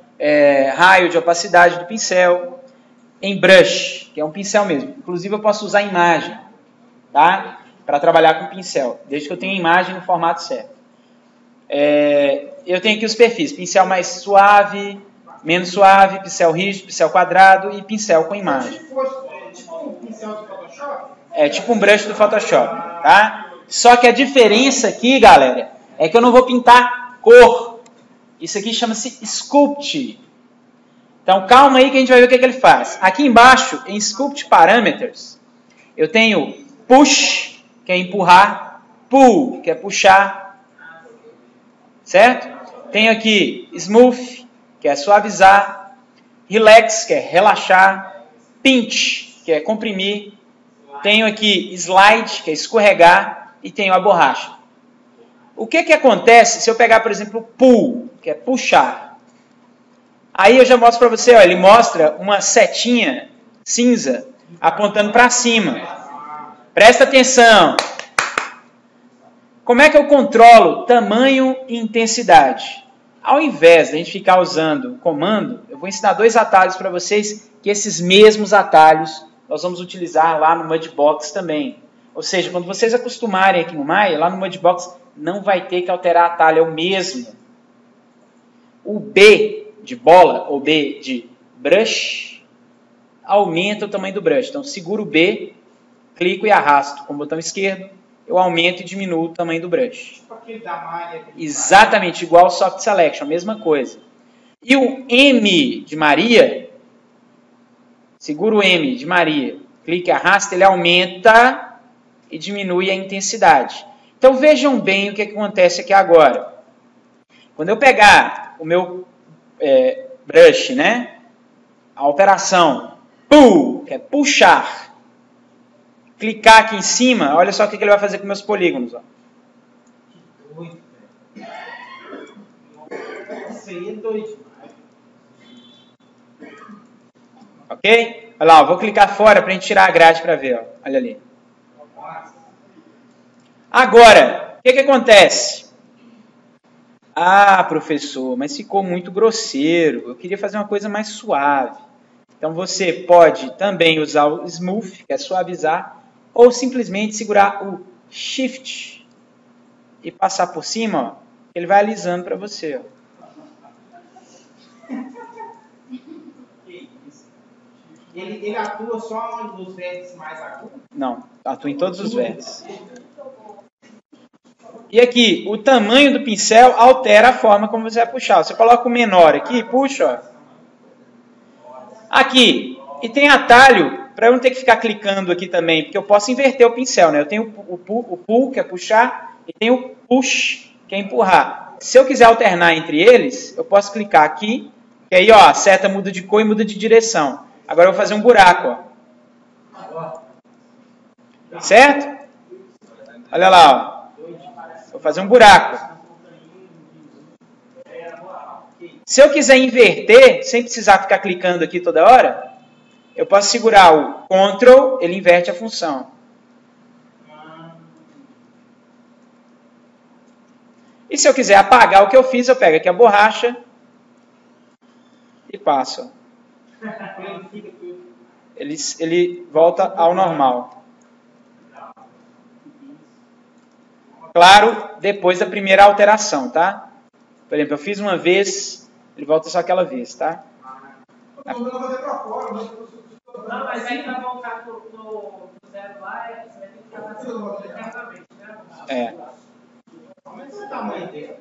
raio de opacidade do pincel, em brush, que é um pincel mesmo. Inclusive eu posso usar imagem, tá? Para trabalhar com pincel, desde que eu tenha a imagem no formato certo. Eu tenho aqui os perfis, pincel mais suave, menos suave, pincel rígido, pincel quadrado e pincel com imagem. Tipo um pincel de Photoshop? É tipo um brush do Photoshop, tá? Só que a diferença aqui, galera, é que eu não vou pintar cor. Isso aqui chama-se Sculpt. Então, calma aí que a gente vai ver o que ele faz. Aqui embaixo, em Sculpt Parameters, eu tenho Push, que é empurrar, Pull, que é puxar, certo? Tenho aqui Smooth, que é suavizar, Relax, que é relaxar, Pinch, que é comprimir, tenho aqui Slide, que é escorregar, e tenho a borracha. O que acontece se eu pegar, por exemplo, Pull, que é puxar? Aí eu já mostro para você, ó, ele mostra uma setinha cinza apontando para cima. Presta atenção. Como é que eu controlo tamanho e intensidade? Ao invés de a gente ficar usando o comando, eu vou ensinar 2 atalhos para vocês, que esses mesmos atalhos nós vamos utilizar lá no Mudbox também. Ou seja, quando vocês acostumarem aqui no Maya, lá no Mudbox não vai ter que alterar atalho, é o mesmo. O B de bola, ou B de brush, aumenta o tamanho do brush. Então, seguro o B, clico e arrasto com o botão esquerdo, eu aumento e diminuo o tamanho do brush. Tipo aquele da malha. Exatamente, igual ao Soft Selection, a mesma coisa. E o M de Maria, segura o M de Maria, clique e arrasta, ele aumenta e diminui a intensidade. Então vejam bem o que acontece aqui agora. Quando eu pegar o meu brush, né, a operação pull, que é puxar, clicar aqui em cima, olha só o que ele vai fazer com meus polígonos. Ó. Que doido, velho. Isso aí é doido. Ok? Olha lá, eu vou clicar fora para a gente tirar a grade para ver. Ó. Olha ali. Agora, o que acontece? Ah, professor, mas ficou muito grosseiro. Eu queria fazer uma coisa mais suave. Então você pode também usar o Smooth, que é suavizar, ou simplesmente segurar o Shift e passar por cima, ó, ele vai alisando para você. Ó. Ele atua só nos vértices mais agudos? Não, atua em todos os vértices. E aqui, o tamanho do pincel altera a forma como você vai puxar. Você coloca o menor aqui, puxa, ó. Aqui, e tem atalho, para eu não ter que ficar clicando aqui também, porque eu posso inverter o pincel, né? Eu tenho o pull, que é puxar, e tem o push, que é empurrar. Se eu quiser alternar entre eles, eu posso clicar aqui, que aí, ó, a seta muda de cor e muda de direção. Agora eu vou fazer um buraco, ó. Certo? Olha lá, ó. Vou fazer um buraco. Se eu quiser inverter, sem precisar ficar clicando aqui toda hora, eu posso segurar o Ctrl, ele inverte a função. E se eu quiser apagar o que eu fiz, eu pego aqui a borracha e passo. Ele volta ao normal. Claro, depois da primeira alteração, tá? Por exemplo, eu fiz uma vez, ele volta só aquela vez, tá? Não, mas aí vai voltar no zero lá, você vai ter que ficar passando internamente, né? É. Esse tamanho dele.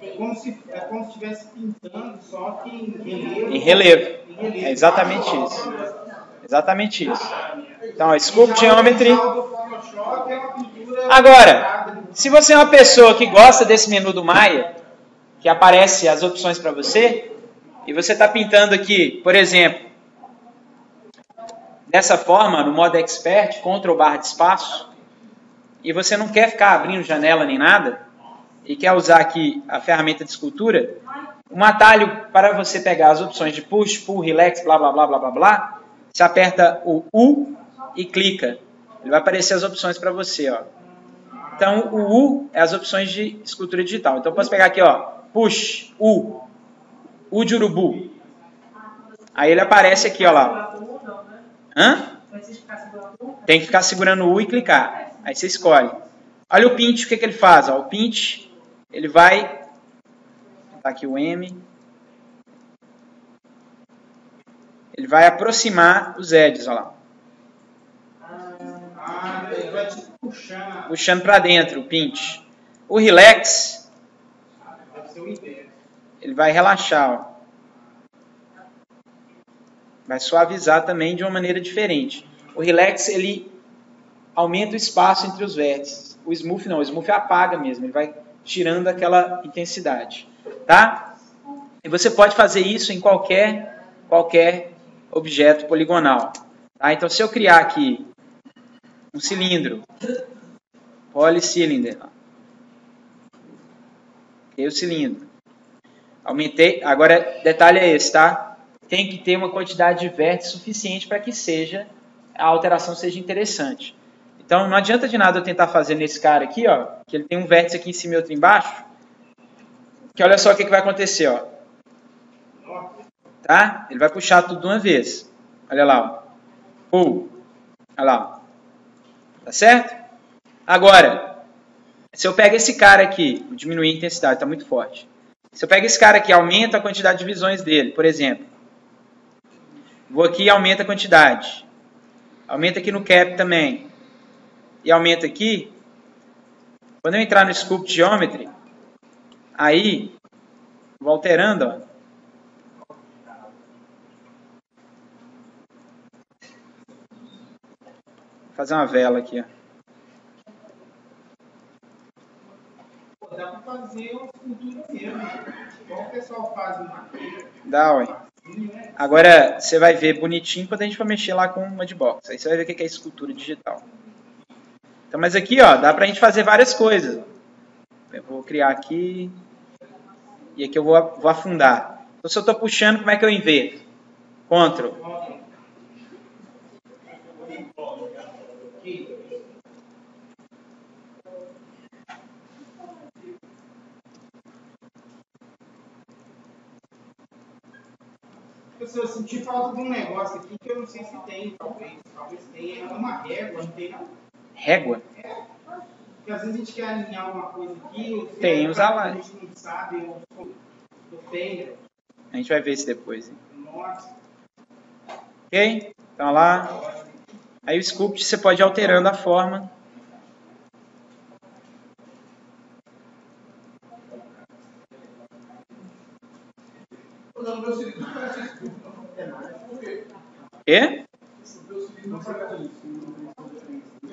É como se estivesse pintando, só que em relevo. Em relevo. É exatamente isso. Exatamente isso. Então, ó, Sculpt Geometry. Agora, se você é uma pessoa que gosta desse menu do Maya, que aparece as opções para você, e você está pintando aqui, por exemplo, dessa forma, no modo Expert, Ctrl barra de espaço, e você não quer ficar abrindo janela nem nada, e quer usar aqui a ferramenta de escultura, um atalho para você pegar as opções de Push, Pull, Relax, blá, blá, blá, blá, blá, blá, você aperta o U e clica. Ele vai aparecer as opções para você, ó. Então, o U é as opções de escultura digital. Então, eu posso pegar aqui, ó, Push, U de urubu. Aí ele aparece aqui, ó lá. Hã? Tem que ficar segurando o U e clicar. Aí você escolhe. Olha o Pinch, o que ele faz? Ó, o Pinch, ele vai... Tá aqui o M. Ele vai aproximar os edges, ó lá. Ele vai te puxando. Puxando para dentro, o Pinch. O Relax, Deve ser o inverso. ele vai relaxar, ó. Vai suavizar também de uma maneira diferente. O Relax, ele aumenta o espaço entre os vértices. O Smooth não, o Smooth apaga mesmo, ele vai tirando aquela intensidade, tá? E você pode fazer isso em qualquer objeto poligonal, tá? Então, se eu criar aqui um cilindro, polycylinder, e o cilindro, aumentei, agora detalhe é esse, tá? Tem que ter uma quantidade de vértices suficiente para que a alteração seja interessante. Então, não adianta de nada eu tentar fazer nesse cara aqui, ó, que ele tem um vértice aqui em cima e outro embaixo, que olha só o que vai acontecer, ó. Tá? Ele vai puxar tudo de uma vez. Olha lá, ó. Olha lá, ó. Tá certo? Agora, se eu pego esse cara aqui, vou diminuir a intensidade, está muito forte. Se eu pego esse cara aqui, aumento a quantidade de visões dele, por exemplo. Vou aqui e aumento a quantidade. Aumenta aqui no cap também. E aumenta aqui. Quando eu entrar no Sculpt Geometry, aí, vou alterando, ó. Vou fazer uma vela aqui, ó. Dá pra fazer uma escultura mesmo. Igual o pessoal faz em madeira. Dá, ué. Agora, você vai ver bonitinho quando a gente for mexer lá com o Mudbox. Aí você vai ver o que é escultura digital. Então, mas aqui, ó, dá pra gente fazer várias coisas. Eu vou criar aqui. E aqui eu vou afundar. Então, se eu estou puxando, como é que eu inverto? Ctrl. Eu senti falta de um negócio aqui que eu não sei se tem, talvez. Talvez tenha uma régua, não tem não? Régua? É. Porque às vezes a gente quer alinhar uma coisa aqui, tem, usar lá. A gente não sabe, eu tenho. A gente vai ver isso depois. Hein? Nossa. Ok? Então lá. Aí o Sculpt você pode ir alterando a forma. E?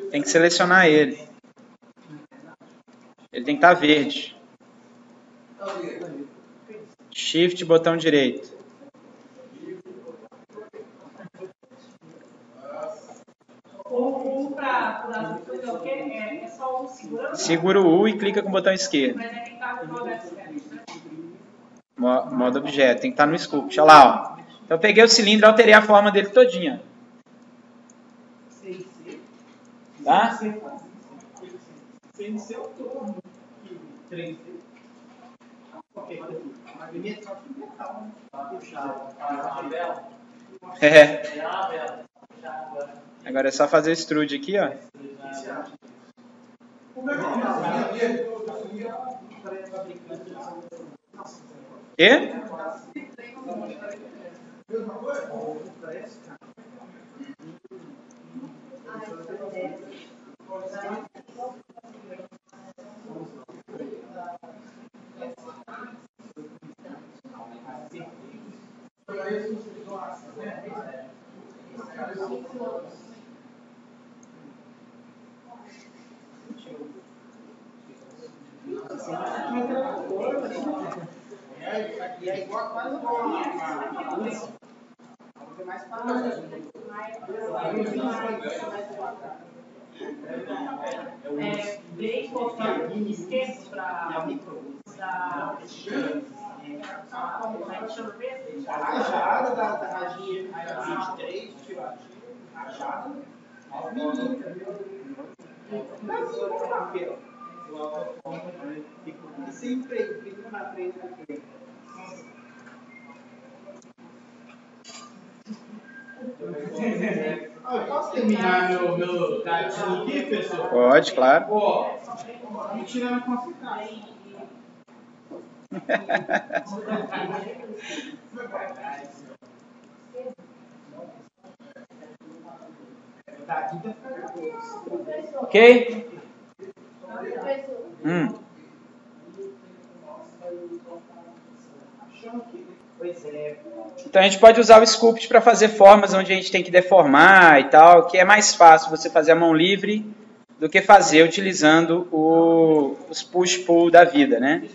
Tem que selecionar ele. Ele tem que estar verde. Shift, botão direito. O para é o quê? É só segurando? Segura o U e clica com o botão esquerdo. Mas aí tem que estar no modo aspect, né? Modo objeto. Tem que estar no Sculpt. Olha lá, ó. Então eu peguei o cilindro e alterei a forma dele todinha. Tá? CNC eu tô 3D. É. Agora é só fazer o extrude aqui, ó. Quê? E é igual quase a luz. É mais para bem importante esquece para a rajada da rajinha 23, rajada, e sempre fica na frente daquele. Eu posso terminar meu gatinho aqui, pessoal? Pode, claro. Ó, me tirando a consultagem. Ok? Então a gente pode usar o Sculpt para fazer formas onde a gente tem que deformar e tal, que é mais fácil você fazer a mão livre do que fazer utilizando os push-pull da vida, né?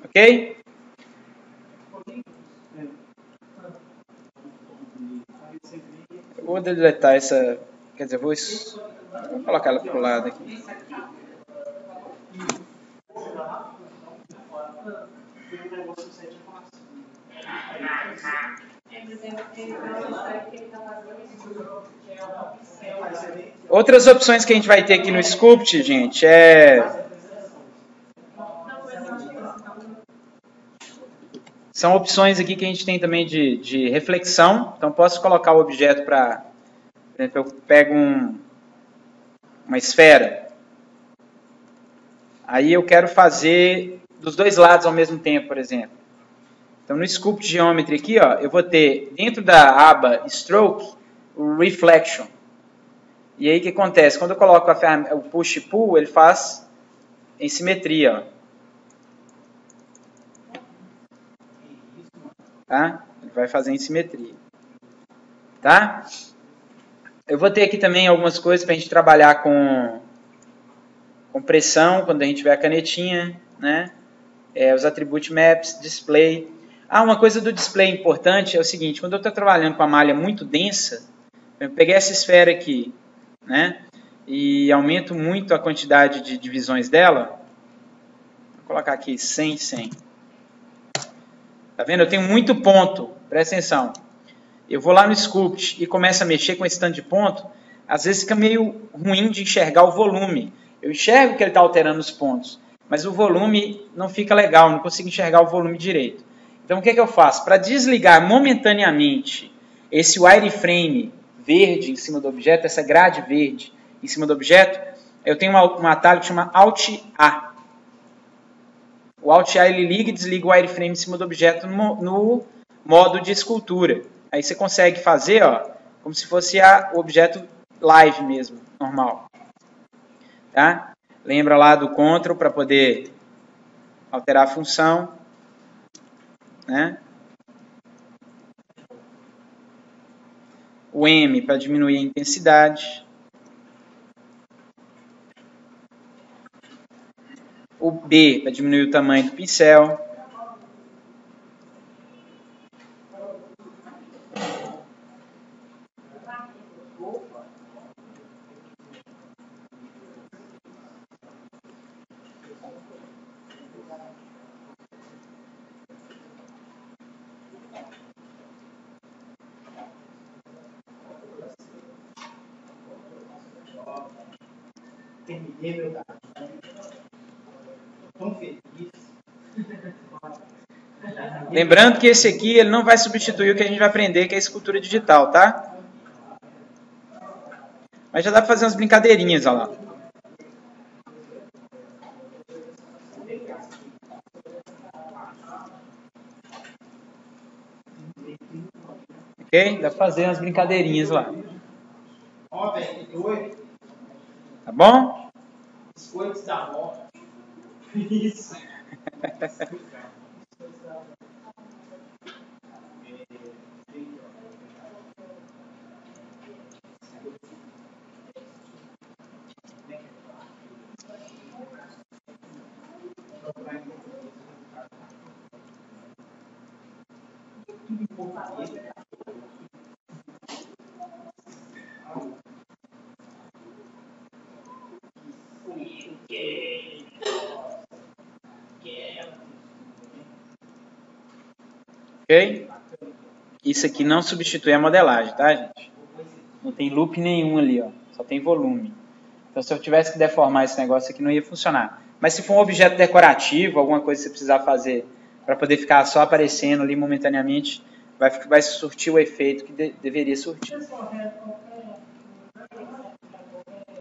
Ok? Eu vou deletar essa... Quer dizer, vou colocar ela pro lado aqui. Outras opções que a gente vai ter aqui no Sculpt, gente, são opções aqui que a gente tem também de reflexão. Então, posso colocar o objeto para... Por exemplo, eu pego uma esfera. Aí eu quero fazer dos dois lados ao mesmo tempo, por exemplo. Então, no Sculpt Geometry aqui, ó, eu vou ter, dentro da aba Stroke, o Reflection. E aí, o que acontece? Quando eu coloco o Push e Pull, ele faz em simetria, ó. Tá? Ele vai fazer em simetria. Tá? Eu vou ter aqui também algumas coisas para a gente trabalhar com pressão, quando a gente tiver a canetinha, né? Os Attribute Maps, Display. Uma coisa do display importante é o seguinte, quando eu estou trabalhando com a malha muito densa, eu peguei essa esfera aqui, né? E aumento muito a quantidade de divisões dela. Vou colocar aqui 100, 100. Tá vendo? Eu tenho muito ponto. Presta atenção. Eu vou lá no Sculpt e começo a mexer com esse tanto de ponto. Às vezes fica meio ruim de enxergar o volume. Eu enxergo que ele está alterando os pontos, mas o volume não fica legal, não consigo enxergar o volume direito. Então, o que eu faço? Para desligar momentaneamente esse wireframe verde em cima do objeto, essa grade verde em cima do objeto, eu tenho um atalho que chama Alt-A. O Alt-A ele liga e desliga o wireframe em cima do objeto no modo de escultura. Aí você consegue fazer, ó, como se fosse o objeto live mesmo, normal. Tá? Lembra lá do Ctrl para poder alterar a função, né? O M para diminuir a intensidade. O B para diminuir o tamanho do pincel. Terminei meu dado. Tão feliz. Lembrando que esse aqui ele não vai substituir o que a gente vai aprender, que é a escultura digital, tá? Mas já dá para fazer umas brincadeirinhas, olha lá. Ok? Dá para fazer umas brincadeirinhas lá. Ó, velho, que doido. Tá bom? Biscoitos da morte. Isso. Ok? Isso aqui não substitui a modelagem, tá, gente? Não tem loop nenhum ali, ó. Só tem volume. Então, se eu tivesse que deformar esse negócio aqui, não ia funcionar. Mas se for um objeto decorativo, alguma coisa que você precisar fazer para poder ficar só aparecendo ali momentaneamente, vai surtir o efeito que deveria surtir.